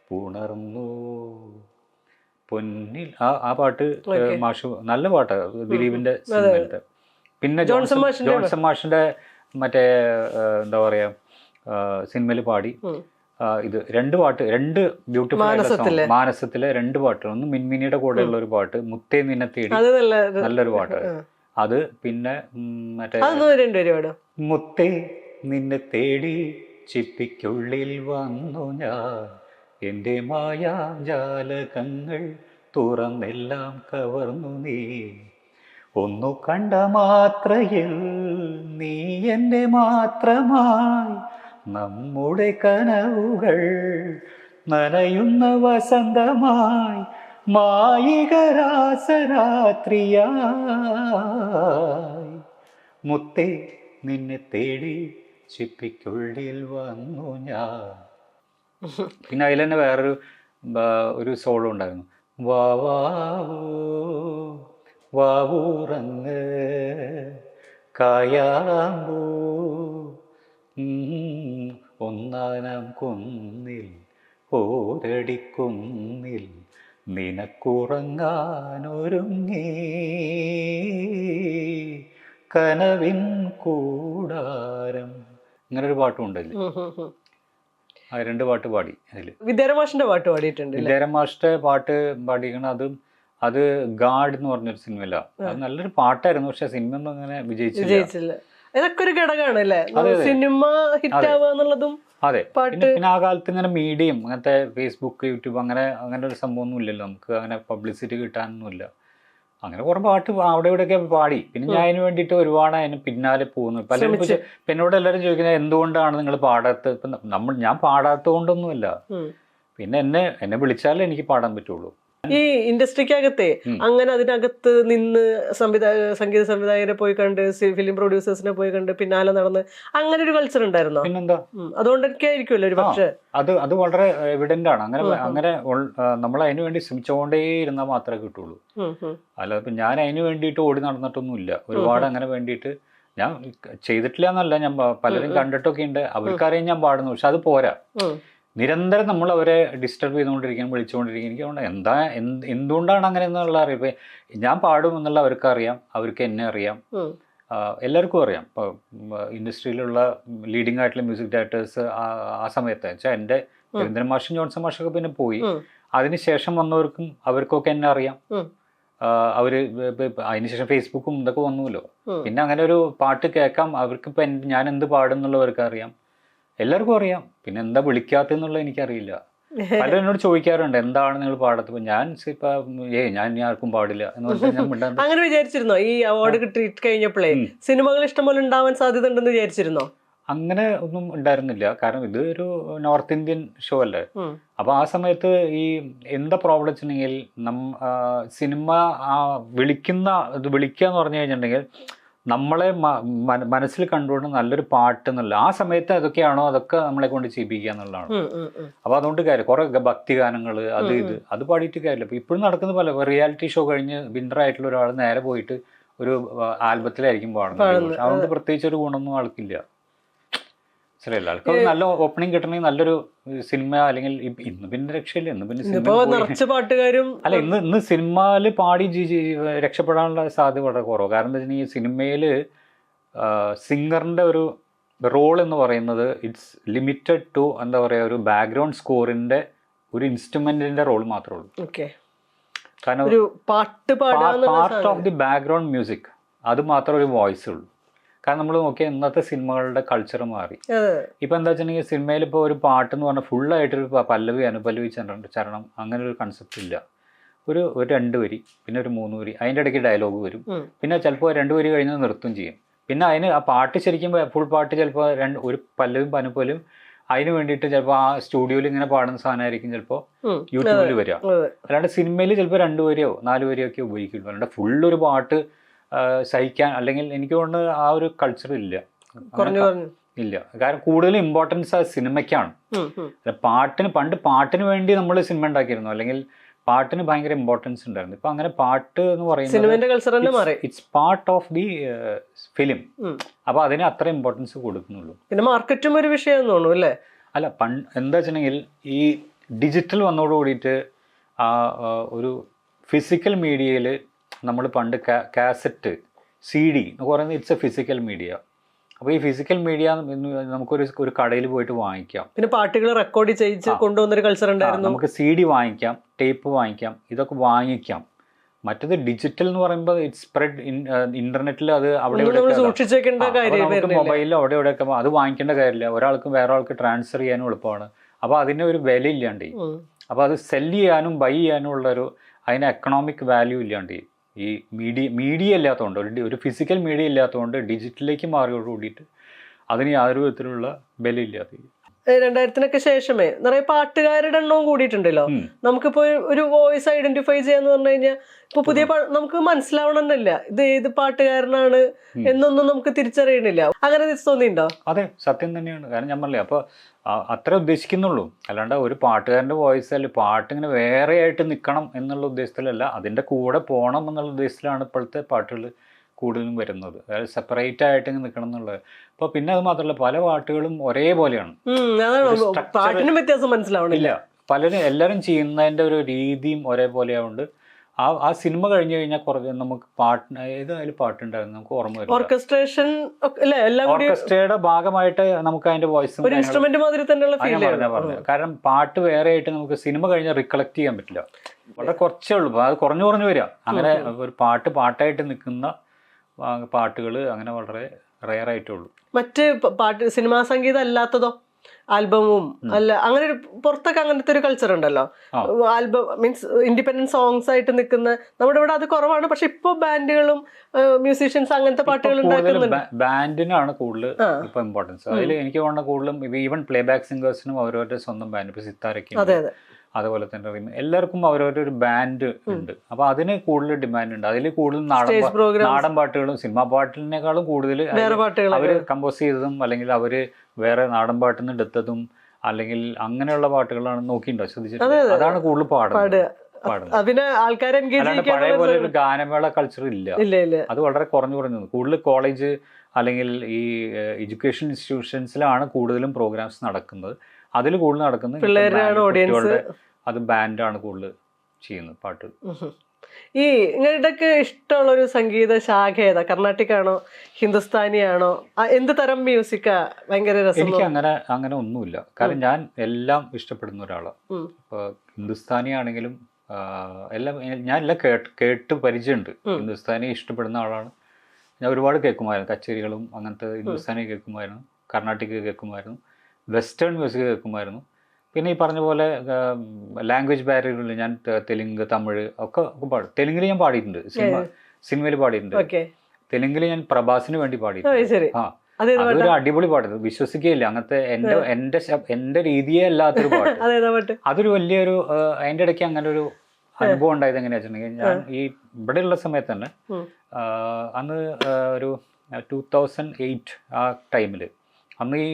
പുണർന്നു പൊന്നിൽ, ആ പാട്ട് മാഷ് നല്ല പാട്ടാണ്, ദിലീപിന്റെ സിനിമയിലത്തെ. പിന്നെ ജോൺസൺ മാഷിന്റെ മറ്റേ എന്താ പറയാ സിനിമയിൽ പാടി. ഇത് 2 പാട്ട്, 2 ബ്യൂട്ടിഫുൾ മാനസത്തിലെ 2 പാട്ടുകൾ. ഒന്ന് മിൻമിനിയുടെ കൂടെയുള്ള ഒരു പാട്ട്, മുത്തേ നിന്നെ തേടി, നല്ലൊരു പാട്ട് അത്. പിന്നെ മറ്റേ മുത്തേ നിന്നെ തേടി ചിപ്പിക്കുള്ളിൽ വന്നു ഞാൻ, എൻ്റെ മായാജാലകങ്ങൾ തുറന്നെല്ലാം കവർന്നു നീ, ഒന്നു കണ്ട മാത്രയിൽ നീ എൻ്റെ മാത്രമായി, നമ്മുടെ കനവുകൾ നനയുന്ന വസന്തമായി, മായികരാസരാത്രിയായി, മുത്തേ നിന്നെ തേടി ചിപ്പിക്കുള്ളിൽ വന്നു ഞാൻ. പിന്നെ അതിൽ തന്നെ വേറൊരു സോളോ ഉണ്ടായിരുന്നു, വാവൂറങ്ങ് കായാമ്പൂ ഒന്നാനാം കുന്നിൽ പോരടിക്കുന്നിൽ നിനക്കുറങ്ങാനൊരുങ്ങി കനവിൻ കൂടാരം. ഇങ്ങനൊരു പാട്ടും ഉണ്ടല്ലേ. ആ 2 പാട്ട് പാടി അതിൽ. വിദ്യാരമാഷിന്റെ പാട്ട് പാടിയിട്ടുണ്ട്. വിദ്യാരമാഷിന്റെ പാട്ട് പാടിക്കണം. അത് ഗാഡ് എന്ന് പറഞ്ഞൊരു സിനിമയില. അത് നല്ലൊരു പാട്ടായിരുന്നു, പക്ഷെ സിനിമ ഒന്നും അങ്ങനെ വിജയിച്ചില്ല. ഇതൊക്കെ ഒരു ഘടകമാണ് അല്ലേ, സിനിമ ഹിറ്റ് ആവുക എന്നുള്ളതും. അതെ, പിന്നെ ആ കാലത്ത് ഇങ്ങനെ മീഡിയം അങ്ങനത്തെ ഫേസ്ബുക്ക്, യൂട്യൂബ് അങ്ങനെ ഒരു സംഭവം ഒന്നും ഇല്ലല്ലോ. നമുക്ക് അങ്ങനെ പബ്ലിസിറ്റി കിട്ടാനൊന്നുമില്ല. അങ്ങനെ കുറെ പാട്ട് അവിടെ ഇവിടെയൊക്കെ പാടി. പിന്നെ ഞാൻ അതിന് വേണ്ടിയിട്ട് ഒരുപാട് അതിന് പിന്നാലെ പോകുന്നു. പലരും എന്നോട് എല്ലാവരും ചോദിക്കുന്നത് എന്തുകൊണ്ടാണ് നിങ്ങൾ പാടാത്തത്. ഇപ്പം ഞാൻ പാടാത്തത് കൊണ്ടൊന്നുമല്ല, പിന്നെ എന്നെ വിളിച്ചാലേ എനിക്ക് പാടാൻ പറ്റുള്ളൂ. ഈ ഇൻഡസ്ട്രിക്കകത്തെ അങ്ങനെ അതിനകത്ത് നിന്ന് സംഗീത സംവിധായകരെ പോയി കണ്ട്, ഫിലിം പ്രൊഡ്യൂസേഴ്സിനെ പോയി കണ്ട് പിന്നാലെ നടന്ന് അങ്ങനെ ഒരു കൾച്ചർ ഉണ്ടായിരുന്നോ? പിന്നെന്താ, അതുകൊണ്ടൊക്കെ ആയിരിക്കുമല്ലോ ഒരു പക്ഷേ. അത് വളരെ എവിഡന്റ് ആണ്. അങ്ങനെ നമ്മൾ അതിനു വേണ്ടി ശ്രമിച്ചുകൊണ്ടേ ഇരുന്നാൽ മാത്രമേ കിട്ടുള്ളൂ. അല്ലാതെ ഇപ്പം ഞാൻ അതിന് വേണ്ടിയിട്ട് ഓടി നടന്നിട്ടൊന്നുമില്ല. ഒരുപാട് അങ്ങനെ വേണ്ടിയിട്ട് ഞാൻ ചെയ്തിട്ടില്ല എന്നല്ല, ഞാൻ പലരും കണ്ടിട്ടൊക്കെ ഉണ്ട്. അവർക്കറിയാം ഞാൻ പാടുന്നു, പക്ഷെ അത് പോരാ. നിരന്തരം നമ്മൾ അവരെ ഡിസ്റ്റർബ് ചെയ്തുകൊണ്ടിരിക്കുകയും വിളിച്ചുകൊണ്ടിരിക്കുകയും. എനിക്ക് എന്തുകൊണ്ടാണ് അങ്ങനെ എന്നുള്ള അറിയാം. ഇപ്പം ഞാൻ പാടും എന്നുള്ള അവർക്ക് അറിയാം, അവർക്ക് എന്നെ അറിയാം, എല്ലാവർക്കും അറിയാം. ഇപ്പോൾ ഇൻഡസ്ട്രിയിലുള്ള ലീഡിംഗ് ആയിട്ടുള്ള മ്യൂസിക് ഡയറക്ടേഴ്സ് ആ സമയത്ത് വെച്ചാൽ എൻ്റെ രവീന്ദ്രൻ മാഷും ജോൺസൺ മാഷൊക്കെ പിന്നെ പോയി. അതിനുശേഷം വന്നവർക്കും അവർക്കൊക്കെ എന്നെ അറിയാം. അവര് അതിനുശേഷം ഫേസ്ബുക്കും ഇതൊക്കെ വന്നുല്ലോ. പിന്നെ അങ്ങനെ ഒരു പാട്ട് കേൾക്കാം, അവർക്കിപ്പോൾ ഞാൻ എന്ത് പാടും എന്നുള്ളവർക്ക് അറിയാം, എല്ലാവർക്കും അറിയാം. പിന്നെ എന്താ വിളിക്കാത്തെന്നുള്ളത് എനിക്കറിയില്ല. പലരും എന്നോട് ചോദിക്കാറുണ്ട് എന്താണ് നിങ്ങൾ പാടത്ത്. ഞാൻ ഇനി ആർക്കും പാടില്ല എന്ന് പറഞ്ഞാൽ ഞാൻ മിണ്ടാണ്ട്. അങ്ങനെ വിചാരിച്ചിരുന്നോ ഈ അവാർഡ് കിട്ടി കഴിഞ്ഞപ്പോഴേ സിനിമകൾ ഇഷ്ടംപോലെ ഉണ്ടാവാൻ സാധ്യത ഉണ്ടെന്ന് വിചാരിച്ചിരുന്നോ? അങ്ങനെ ഒന്നും ഉണ്ടായിരുന്നില്ല. കാരണം ഇത് ഒരു നോർത്ത് ഇന്ത്യൻ ഷോ അല്ലേ. അപ്പൊ ആ സമയത്ത് ഈ എന്താ പ്രോബ്ലം വെച്ചിട്ടുണ്ടെങ്കിൽ സിനിമ വിളിക്കുക എന്ന് പറഞ്ഞു കഴിഞ്ഞിട്ടുണ്ടെങ്കിൽ നമ്മളെ മനസ്സിൽ കണ്ടുകൊണ്ട് നല്ലൊരു പാട്ട് എന്നുള്ള ആ സമയത്ത് അതൊക്കെയാണോ അതൊക്കെ നമ്മളെ കൊണ്ട് ചെയ്യിപ്പിക്കുക എന്നുള്ളതാണ്. അപ്പൊ അതുകൊണ്ട് കാര്യം കുറെ ഭക്തി ഗാനങ്ങൾ അത് പാടിയിട്ട് കാര്യമില്ല. അപ്പൊ ഇപ്പോഴും നടക്കുന്ന പല റിയാലിറ്റി ഷോ കഴിഞ്ഞ് വിന്നർ ആയിട്ടുള്ള ഒരാൾ നേരെ പോയിട്ട് ഒരു ആൽബത്തിലായിരിക്കും പാടുന്നത്. അതുകൊണ്ട് പ്രത്യേകിച്ച് ഒരു ഗുണമൊന്നും ആൾക്കില്ല. ശരിയല്ല, ആൾക്ക് നല്ല ഓപ്പണിംഗ് കിട്ടണമെങ്കിൽ നല്ലൊരു സിനിമ, അല്ലെങ്കിൽ ഇന്ന് പിന്നെ രക്ഷയില്ല. ഇന്ന് പിന്നെ അല്ല, ഇന്ന് സിനിമയിൽ പാടി രക്ഷപ്പെടാനുള്ള സാധ്യത വളരെ കുറവ്. കാരണം എന്താ വെച്ചാൽ ഈ സിനിമയിൽ സിംഗറിന്റെ ഒരു റോൾ എന്ന് പറയുന്നത് ഇറ്റ്സ് ലിമിറ്റഡ് ടു എന്താ പറയുക, ഒരു ബാക്ക്ഗ്രൗണ്ട് സ്കോറിന്റെ ഒരു ഇൻസ്ട്രുമെന്റിന്റെ റോൾ മാത്രമേ ഉള്ളൂ. കാരണം part of the background music അത് മാത്രമേ ഒരു വോയിസ് ഉള്ളൂ. കാരണം നമ്മൾ നോക്കിയാൽ ഇന്നത്തെ സിനിമകളുടെ കൾച്ചർ മാറി. ഇപ്പം എന്താ വെച്ചിട്ടുണ്ടെങ്കിൽ സിനിമയിൽ ഇപ്പോൾ ഒരു പാട്ട് എന്ന് പറഞ്ഞാൽ ഫുള്ളായിട്ടൊരു പല്ലവി അനുപല്ലവി ചരണം അങ്ങനെ ഒരു കൺസെപ്റ്റ് ഇല്ല. ഒരു 2 വരി, പിന്നെ ഒരു 3 വരി, അതിൻ്റെ ഇടയ്ക്ക് ഡയലോഗ് വരും, പിന്നെ ചിലപ്പോൾ 2 വരി കഴിഞ്ഞ് നിർത്തും ചെയ്യും. പിന്നെ അതിന് ആ പാട്ട് ശരിക്കും ഫുൾ പാട്ട് ചിലപ്പോൾ ഒരു പല്ലവിയും അനുപല്ലവിയും അതിന് വേണ്ടിയിട്ട് ചിലപ്പോൾ ആ സ്റ്റുഡിയോയിൽ ഇങ്ങനെ പാടുന്ന സാധനമായിരിക്കും ചിലപ്പോൾ യൂട്യൂബിൽ വരിക. അല്ലാണ്ട് സിനിമയിൽ ചിലപ്പോൾ 2 വരിയോ 4 വരിയോ ഒക്കെ ഉപയോഗിക്കുള്ളൂ. അല്ലാണ്ട് ഫുള്ളൊരു പാട്ട് സഹിക്കാൻ, അല്ലെങ്കിൽ എനിക്ക് തോന്നുന്നത് ആ ഒരു കൾച്ചർ ഇല്ല. കാരണം കൂടുതൽ ഇമ്പോർട്ടൻസ് ആ സിനിമയ്ക്കാണ്. പാട്ടിന് വേണ്ടി നമ്മൾ സിനിമ ഉണ്ടാക്കിയിരുന്നു, അല്ലെങ്കിൽ പാട്ടിന് ഭയങ്കര ഇമ്പോർട്ടൻസ് ഉണ്ടായിരുന്നു. ഇപ്പൊ അങ്ങനെ പാട്ട് എന്ന് പറയുന്നത് it's part of the film. അപ്പൊ അതിന് അത്ര ഇമ്പോർട്ടൻസ് കൊടുക്കുന്നുള്ളൂ. പിന്നെ മാർക്കറ്റും ഒരു വിഷയം തോന്നുന്നു അല്ലേ? അല്ല, എന്താ വെച്ചിട്ടുണ്ടെങ്കിൽ ഈ ഡിജിറ്റൽ വന്നതോട് കൂടിയിട്ട് ഒരു ഫിസിക്കൽ മീഡിയയിൽ നമ്മൾ പണ്ട് കാസറ്റ്, CD എന്ന് പറയുന്നത് ഇറ്റ്സ് എ ഫിസിക്കൽ മീഡിയ. അപ്പോൾ ഈ ഫിസിക്കൽ മീഡിയ നമുക്കൊരു കടയിൽ പോയിട്ട് വാങ്ങിക്കാം. പിന്നെ പാട്ടുകൾ റെക്കോർഡ് ചെയ്ത് കൊണ്ടുവന്നൊരു കൾച്ചർ ഉണ്ടായിരുന്നു. നമുക്ക് CD വാങ്ങിക്കാം, ടേപ്പ് വാങ്ങിക്കാം, ഇതൊക്കെ വാങ്ങിക്കാം. മറ്റത് ഡിജിറ്റൽ എന്ന് പറയുമ്പോൾ ഇറ്റ്സ് സ്പ്രെഡ് ഇന്റർനെറ്റിൽ. അത് അവിടെ മൊബൈലിൽ അവിടെ ഇവിടെയൊക്കെ അത് വാങ്ങിക്കേണ്ട കാര്യമില്ല. ഒരാൾക്ക് വേറെ ആൾക്ക് ട്രാൻസ്ഫർ ചെയ്യാനും എളുപ്പമാണ്. അപ്പോൾ അതിന് ഒരു വില ഇല്ലാണ്ട്, അപ്പോൾ അത് സെല് ചെയ്യാനും ബൈ ചെയ്യാനും ഉള്ളൊരു അതിന് എക്കണോമിക് വാല്യൂ ഇല്ലാണ്ട് ഈ മീഡിയ ഇല്ലാത്തതുകൊണ്ട്, ഒരു ഫിസിക്കൽ മീഡിയ ഇല്ലാത്തതുകൊണ്ട് ഡിജിറ്റലിലേക്ക് മാറിയോട് കൂടിയിട്ട് അതിന് യാതൊരു വിധത്തിലുള്ള ബലമില്ലാതെ 2000-ക്ക് ശേഷമേ നിറയെ പാട്ടുകാരുടെ എണ്ണവും കൂടിയിട്ടുണ്ടല്ലോ. നമുക്കിപ്പോ ഒരു വോയിസ് ഐഡന്റിഫൈ ചെയ്യാന്ന് പറഞ്ഞു കഴിഞ്ഞാൽ ഇപ്പൊ പുതിയ നമുക്ക് മനസ്സിലാവണമെന്നില്ല ഇത് ഏത് പാട്ടുകാരനാണ് എന്നൊന്നും നമുക്ക് തിരിച്ചറിയണില്ല. അങ്ങനെ തോന്നിയിട്ടുണ്ടോ? അതെ, സത്യം തന്നെയാണ്. കാരണം ഞാൻ പറഞ്ഞില്ലേ, അപ്പൊ അത്ര ഉദ്ദേശിക്കുന്നുള്ളൂ. അല്ലാണ്ട് ഒരു പാട്ടുകാരന്റെ വോയിസ് അല്ല, പാട്ടിങ്ങനെ വേറെ ആയിട്ട് നിൽക്കണം എന്നുള്ള ഉദ്ദേശത്തിലല്ല, അതിന്റെ കൂടെ പോകണം എന്നുള്ള ഉദ്ദേശത്തിലാണ് ഇപ്പോഴത്തെ പാട്ടുകൾ കൂടുതലും വരുന്നത്. അതായത് സെപ്പറേറ്റ് ആയിട്ട് നിൽക്കണം എന്നുള്ളത്. അപ്പൊ പിന്നെ അത് മാത്രമല്ല, പല പാട്ടുകളും ഒരേപോലെയാണ്, വ്യത്യാസം മനസ്സിലാവണില്ല. പലരും എല്ലാവരും ചെയ്യുന്നതിൻ്റെ ഒരു രീതിയും ഒരേപോലെ ആയതുകൊണ്ട് ആ സിനിമ കഴിഞ്ഞു കഴിഞ്ഞാൽ കുറച്ച് നമുക്ക് ഏതായാലും പാട്ടുണ്ടായിരുന്നു, നമുക്ക് ഓർമ്മ വരും. ഓർക്കസ്ട്രേഷൻ ഓർക്കസ്ട്രയുടെ ഭാഗമായിട്ട് നമുക്ക് അതിന്റെ വോയിസും ഇൻസ്ട്രുമെന്റ് മാതിരി തന്നെയുള്ള ഫീൽ പറഞ്ഞത്. കാരണം പാട്ട് വേറെ ആയിട്ട് നമുക്ക് സിനിമ കഴിഞ്ഞാൽ റിക്കളക്ട് ചെയ്യാൻ പറ്റില്ല, വളരെ കുറച്ചേ ഉള്ളൂ, അത് കുറഞ്ഞു വരിക. അങ്ങനെ ഒരു പാട്ടായിട്ട് നിൽക്കുന്ന പാട്ടുകൾ അങ്ങനെ വളരെ റെയർ ആയിട്ടുള്ളൂ. മറ്റ് പാട്ട് സിനിമാ സംഗീതം അല്ലാത്തതോ, ആൽബവും അല്ല, അങ്ങനെ ഒരു പുറത്തൊക്കെ അങ്ങനത്തെ ഒരു കൾച്ചർ ഉണ്ടല്ലോ, ആൽബം മീൻസ് ഇൻഡിപെൻഡന്റ് സോങ്സ് ആയിട്ട് നിൽക്കുന്ന, നമ്മുടെ ഇവിടെ അത് കുറവാണ്. പക്ഷെ ഇപ്പൊ ബാൻഡുകളും മ്യൂസീഷ്യൻസ് അങ്ങനത്തെ പാട്ടുകൾ ഉണ്ടാക്കുന്നുണ്ട്. ബാൻഡിനാണ് കൂടുതൽ ഇപ്പൊ ഇമ്പോർട്ടൻസ്. അതിൽ എനിക്ക് തോന്നുന്ന കൂടുതലും ഈവൻ പ്ലേ ബാക്ക് സിംഗേഴ്സിനും അവരവരുടെ സ്വന്തം ബാൻഡ്, ഇപ്പൊ സിത്താരയ്ക്കും അതുപോലെ തന്നെ എല്ലാവർക്കും അവരവരൊരു ബാൻഡ് ഉണ്ട്. അപ്പൊ അതിന് കൂടുതൽ ഡിമാൻഡ് ഉണ്ട്. അതിൽ കൂടുതൽ നാടൻ പാട്ടുകളും സിനിമാ പാട്ടിനേക്കാളും കൂടുതൽ അവര് കമ്പോസ് ചെയ്തതും അല്ലെങ്കിൽ അവര് വേറെ നാടൻ പാട്ടിൽ നിന്ന് എടുത്തതും അല്ലെങ്കിൽ അങ്ങനെയുള്ള പാട്ടുകളാണ് നോക്കിയിട്ടുണ്ടോ, ശ്രദ്ധിച്ചിട്ട്? അതാണ് കൂടുതൽ പാടുന്നത്. പഴയ പോലെ ഒരു ഗാനമേള കൾച്ചർ ഇല്ല, അത് വളരെ കുറഞ്ഞു. കൂടുതൽ കോളേജ് അല്ലെങ്കിൽ ഈ എഡ്യൂക്കേഷൻ ഇൻസ്റ്റിറ്റ്യൂഷൻസിലാണ് കൂടുതലും പ്രോഗ്രാംസ് നടക്കുന്നത്. അതിൽ കൂടുതൽ നടക്കുന്നത് കുട്ടികളുടെ അത് ബാൻഡാണ് കൂടുതൽ ചെയ്യുന്നത് പാട്ട്. ഈ നിങ്ങളുടെയൊക്കെ ഇഷ്ടമുള്ള ഒരു സംഗീത ശാഖ ഏതാ? കർണാട്ടിക് ആണോ, ഹിന്ദുസ്ഥാനി ആണോ, എന്ത് തരം മ്യൂസിക്കാ ഭയങ്കര രസം? എനിക്ക് അങ്ങനെ ഒന്നുമില്ല. കാരണം ഞാൻ എല്ലാം ഇഷ്ടപ്പെടുന്ന ഒരാളാണ്. ഇപ്പൊ ഹിന്ദുസ്ഥാനി ആണെങ്കിലും ഞാൻ എല്ലാം കേട്ട് പരിചയമുണ്ട്. ഹിന്ദുസ്ഥാനി ഇഷ്ടപ്പെടുന്ന ആളാണ് ഞാൻ. ഒരുപാട് കേൾക്കുമായിരുന്നു, കച്ചേരികളും അങ്ങനത്തെ ഹിന്ദുസ്ഥാനി കേൾക്കുമായിരുന്നു, കർണാട്ടിക് കേൾക്കുമായിരുന്നു, വെസ്റ്റേൺ മ്യൂസിക് കേൾക്കുമായിരുന്നു. പിന്നെ ഈ പറഞ്ഞ പോലെ ലാംഗ്വേജ് ബാരിയറുകളിൽ ഞാൻ തെലുങ്ക്, തമിഴ് ഒക്കെ പാടും. തെലുങ്കിൽ ഞാൻ പാടിയിട്ടുണ്ട്, സിനിമയിൽ പാടിയിട്ടുണ്ട്. തെലുങ്കിൽ ഞാൻ പ്രഭാസിന് വേണ്ടി പാടിയിട്ടുണ്ട്. അതൊരു അടിപൊളി പാട്ട്, വിശ്വസിക്കുകയില്ല. അങ്ങനത്തെ എന്റെ രീതിയെ അല്ലാത്തൊരു പാട്ട്. അതൊരു വലിയൊരു അതിന്റെ ഇടയ്ക്ക് അങ്ങനെ ഒരു അനുഭവം ഉണ്ടായത് എങ്ങനെയാ വെച്ചിട്ടുണ്ടെങ്കിൽ, ഞാൻ ഈ ഇവിടെയുള്ള സമയത്ത് തന്നെ അന്ന് ഒരു 2008 ആ ടൈമില്, അന്ന് ഈ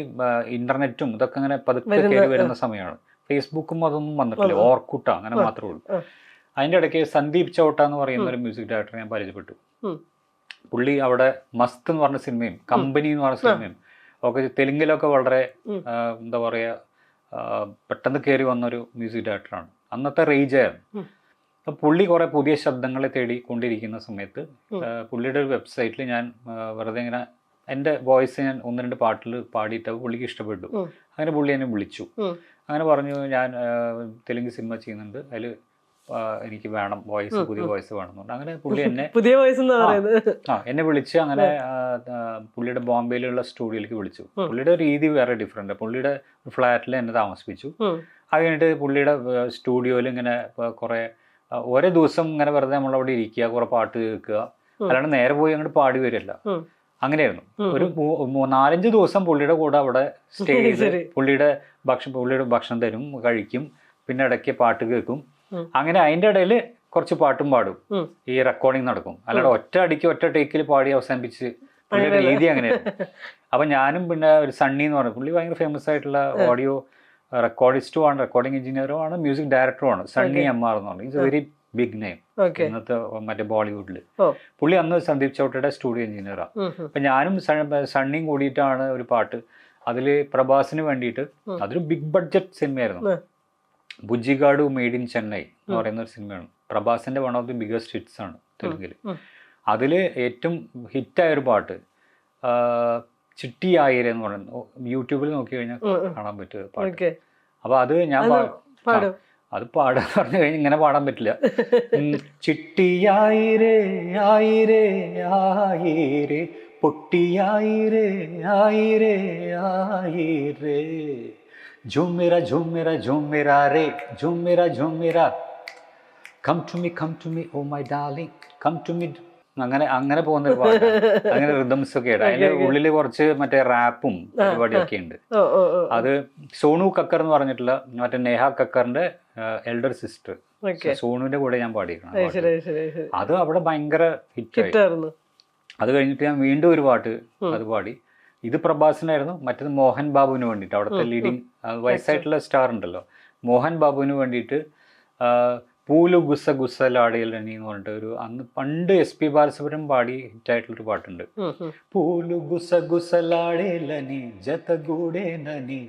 ഇന്റർനെറ്റും ഇതൊക്കെ അങ്ങനെ പതുക്കെ കയറി വരുന്ന സമയമാണ്. ഫേസ്ബുക്കും അതൊന്നും വന്നിട്ടില്ല, ഓർക്കുട്ട അങ്ങനെ മാത്രമേ ഉള്ളൂ. അതിൻ്റെ ഇടയ്ക്ക് സന്ദീപ് ചൗട്ട എന്ന് പറയുന്ന ഒരു മ്യൂസിക് ഡയറക്ടറെ ഞാൻ പരിചയപ്പെട്ടു. പുള്ളി അവിടെ മസ്ത് എന്ന് പറഞ്ഞ സിനിമയും കമ്പനി എന്ന് പറഞ്ഞ സിനിമയും ഒക്കെ തെലുങ്കിലൊക്കെ വളരെ എന്താ പറയുക പെട്ടെന്ന് കയറി വന്നൊരു മ്യൂസിക് ഡയറക്ടറാണ്. അന്നത്തെ റേജായിരുന്നു. അപ്പം പുള്ളി കുറേ പുതിയ ശബ്ദങ്ങളെ തേടിക്കൊണ്ടിരിക്കുന്ന സമയത്ത് പുള്ളിയുടെ ഒരു വെബ്സൈറ്റിൽ ഞാൻ വെറുതെ ഇങ്ങനെ എൻ്റെ വോയിസ് ഞാൻ 1-2 പാട്ടിൽ പാടിയിട്ട് പുള്ളിക്ക് ഇഷ്ടപ്പെട്ടു. അങ്ങനെ പുള്ളി എന്നെ വിളിച്ചു. അങ്ങനെ പറഞ്ഞു, ഞാൻ തെലുങ്ക് സിനിമ ചെയ്യുന്നുണ്ട്, അതിൽ എനിക്ക് വേണം വോയിസ്, പുതിയ വോയിസ് വേണമെന്നുണ്ട്. അങ്ങനെ പുള്ളി എന്നെ എന്നെ വിളിച്ച് അങ്ങനെ പുള്ളിയുടെ ബോംബെയിലുള്ള സ്റ്റുഡിയോയിലേക്ക് വിളിച്ചു. പുള്ളിയുടെ രീതി വേറെ ഡിഫറെന്റ്. പുള്ളിയുടെ ഫ്ലാറ്റിൽ എന്നെ താമസിപ്പിച്ചു. അത് കഴിഞ്ഞിട്ട് പുള്ളിയുടെ സ്റ്റുഡിയോയിൽ ഇങ്ങനെ കുറെ ഓരോ ദിവസം ഇങ്ങനെ വെറുതെ നമ്മളവിടെ ഇരിക്കുക, കുറെ പാട്ട് കേൾക്കുക, അല്ലാണ്ട് നേരെ പോയി അങ്ങോട്ട് പാടി വരില്ല. അങ്ങനെയായിരുന്നു. ഒരു 4-5 ദിവസം പുള്ളിയുടെ കൂടെ അവിടെ സ്റ്റേ ചെയ്ത് പുള്ളിയുടെ ഭക്ഷണം തരും, കഴിക്കും, പിന്നെ ഇടയ്ക്ക് പാട്ട് കേൾക്കും. അങ്ങനെ അതിൻ്റെ ഇടയിൽ കുറച്ച് പാട്ടും പാടും. ഈ റെക്കോർഡിങ് നടക്കും. അല്ലാണ്ട് ഒറ്റ ടേക്കിൽ പാടി അവസാനിപ്പിച്ച് പുള്ളിയുടെ രീതി അങ്ങനെയായിരുന്നു. അപ്പൊ ഞാനും പിന്നെ ഒരു സണ്ണി എന്ന് പറഞ്ഞു, പുള്ളി ഭയങ്കര ഫേമസ് ആയിട്ടുള്ള ഓഡിയോ റെക്കോർഡിസ്റ്റുമാണ്, റെക്കോർഡിംഗ് എഞ്ചിനീയറും ആണ്, മ്യൂസിക് ഡയറക്ടറും ആണ്. സണ്ണി എം.ആർ. എന്ന് പറഞ്ഞു. It's a very big name ഇന്നത്തെ മറ്റേ ബോളിവുഡില്. പുള്ളി അന്ന് സന്ദീപ് ചൗട്ടയുടെ സ്റ്റുഡിയോ എഞ്ചിനീയറാണ്. അപ്പൊ ഞാനും സണ്ണിയും കൂടിയിട്ടാണ് ഒരു പാട്ട്, അതില് പ്രഭാസിന് വേണ്ടിയിട്ട്. അതൊരു ബിഗ് ബഡ്ജറ്റ് സിനിമയായിരുന്നു. ബുജ്ജിഗാഡു മെയ്ഡ് ഇൻ ചെന്നൈ എന്ന് പറയുന്ന ഒരു സിനിമയാണ്. പ്രഭാസിന്റെ one of the biggest hits ആണ് തെലുങ്കില്. അതില് ഏറ്റവും ഹിറ്റായ ഒരു പാട്ട് ചിട്ടി ആയിരം എന്ന് പറയുന്നത് യൂട്യൂബിൽ നോക്കി കഴിഞ്ഞാൽ കാണാൻ പറ്റും പാട്ട്. അപ്പൊ അത് ഞാൻ അത് പാടാന്ന് പറഞ്ഞു കഴിഞ്ഞാൽ ഇങ്ങനെ പാടാൻ പറ്റില്ല. ചിട്ടിയായിരേ ആയിരേ ആയിരേ പൊട്ടിയായിരേ ആയിരേ ആയിരേ ഝുമിര ഝുമിര ഝുമിര റേ ഝുമിര come to me oh my darling come to me. അങ്ങനെ പോകുന്നൊരു പാട്ട്. അങ്ങനെ റിതംസ് ഒക്കെ ഉണ്ട്. അതിന്റെ ഉള്ളില് കുറച്ച് മറ്റേ റാപ്പും പരിപാടിയൊക്കെ ഉണ്ട്. അത് സോണു കക്കർ എന്ന് പറഞ്ഞിട്ടുള്ള മറ്റേ നേഹ കക്കറിന്റെ എൽഡർ സിസ്റ്റർ സോണുവിന്റെ കൂടെ ഞാൻ പാടിയിരിക്കണം. അത് അവിടെ ഭയങ്കര ഹിറ്റായിരുന്നു. അത് കഴിഞ്ഞിട്ട് ഞാൻ വീണ്ടും ഒരു പാട്ട് അത് പാടി. ഇത് പ്രഭാസിനായിരുന്നു. മറ്റേത് മോഹൻ ബാബുവിന് വേണ്ടിയിട്ട്, അവിടുത്തെ ലീഡിങ് വയസ്സായിട്ടുള്ള സ്റ്റാർ ഉണ്ടല്ലോ, മോഹൻ ബാബുവിന് വേണ്ടിയിട്ട് പൂലു ഗുസ ഗുസലാടിയലനി എന്ന് പറഞ്ഞിട്ട് ഒരു അന്ന് പണ്ട് SP ബാലസുബ്രഹ്മണ്യം പാടി ഹിറ്റായിട്ടുള്ളൊരു പാട്ടുണ്ട്. പൂലു ഗുസ ഗുസലാടിയലനി ജതഗൂഡേ നനി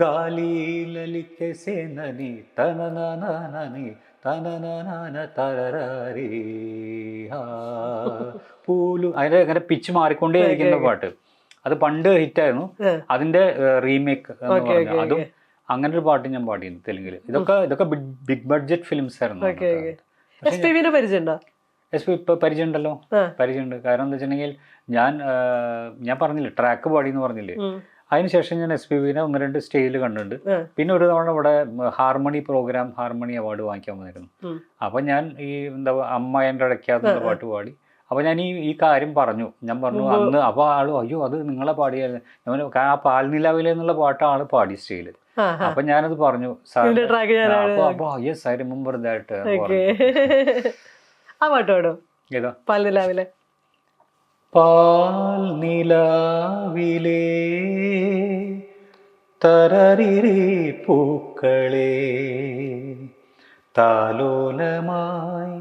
ഗാലി ലലിക്കെ സേനനി തനനനനനി തനനനന തരരരി പൂലു. അതിന്റെ അങ്ങനെ പിച്ച് മാറിക്കൊണ്ടേയിരിക്കുന്ന പാട്ട്. അത് പണ്ട് ഹിറ്റായിരുന്നു. അതിന്റെ റീമേക്ക് എന്ന് പറഞ്ഞു. അതും അങ്ങനെ ഒരു പാട്ട് ഞാൻ പാടിയിരുന്നു തെലുങ്കിൽ. ഇതൊക്കെ ബിഗ് ബഡ്ജറ്റ് ഫിലിംസ് ആയിരുന്നു. പരിചയമുണ്ടല്ലോ, പരിചയമുണ്ട്. കാരണം എന്താ വെച്ചിട്ടുണ്ടെങ്കിൽ ഞാൻ പറഞ്ഞില്ലേ ട്രാക്ക് പാടി എന്ന് പറഞ്ഞില്ലേ, അതിനുശേഷം ഞാൻ SPBനെ 1-2 സ്റ്റേജിൽ കണ്ടിട്ടുണ്ട്. പിന്നെ ഒരു തവണ ഇവിടെ ഹാർമണി അവാർഡ് വാങ്ങിക്കാൻ വന്നിരുന്നു. അപ്പൊ ഞാൻ ഈ എന്താ അമ്മ എൻ്റെ ഇടയ്ക്കാത്ത പാട്ട് പാടി. അപ്പൊ ഞാൻ ഈ കാര്യം പറഞ്ഞു. ഞാൻ പറഞ്ഞു അന്ന്. അപ്പൊ അയ്യോ അത് നിങ്ങളെ പാടിയായിരുന്നു. ഞാൻ ആ പാൽനിലാവിലെ എന്നുള്ള പാട്ട് ആള് പാടി സ്റ്റേജില്. അപ്പൊ ഞാനത് പറഞ്ഞു അപ്പൊ യെസ് ഐ റിമെമ്പർ ദാറ്റ്. ആ പാട്ട് പാടും. ഏതാ? പാൽനിലാവിലെ. പാൽനിലാവിലെ തരരിരി പൂക്കളെ താലോലമായി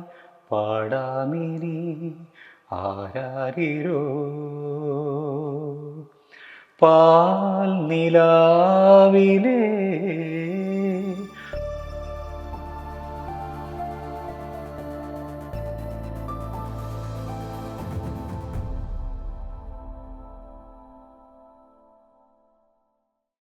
പാടാമിനി ആരാരിരോ. പാൽനിലാവിലെ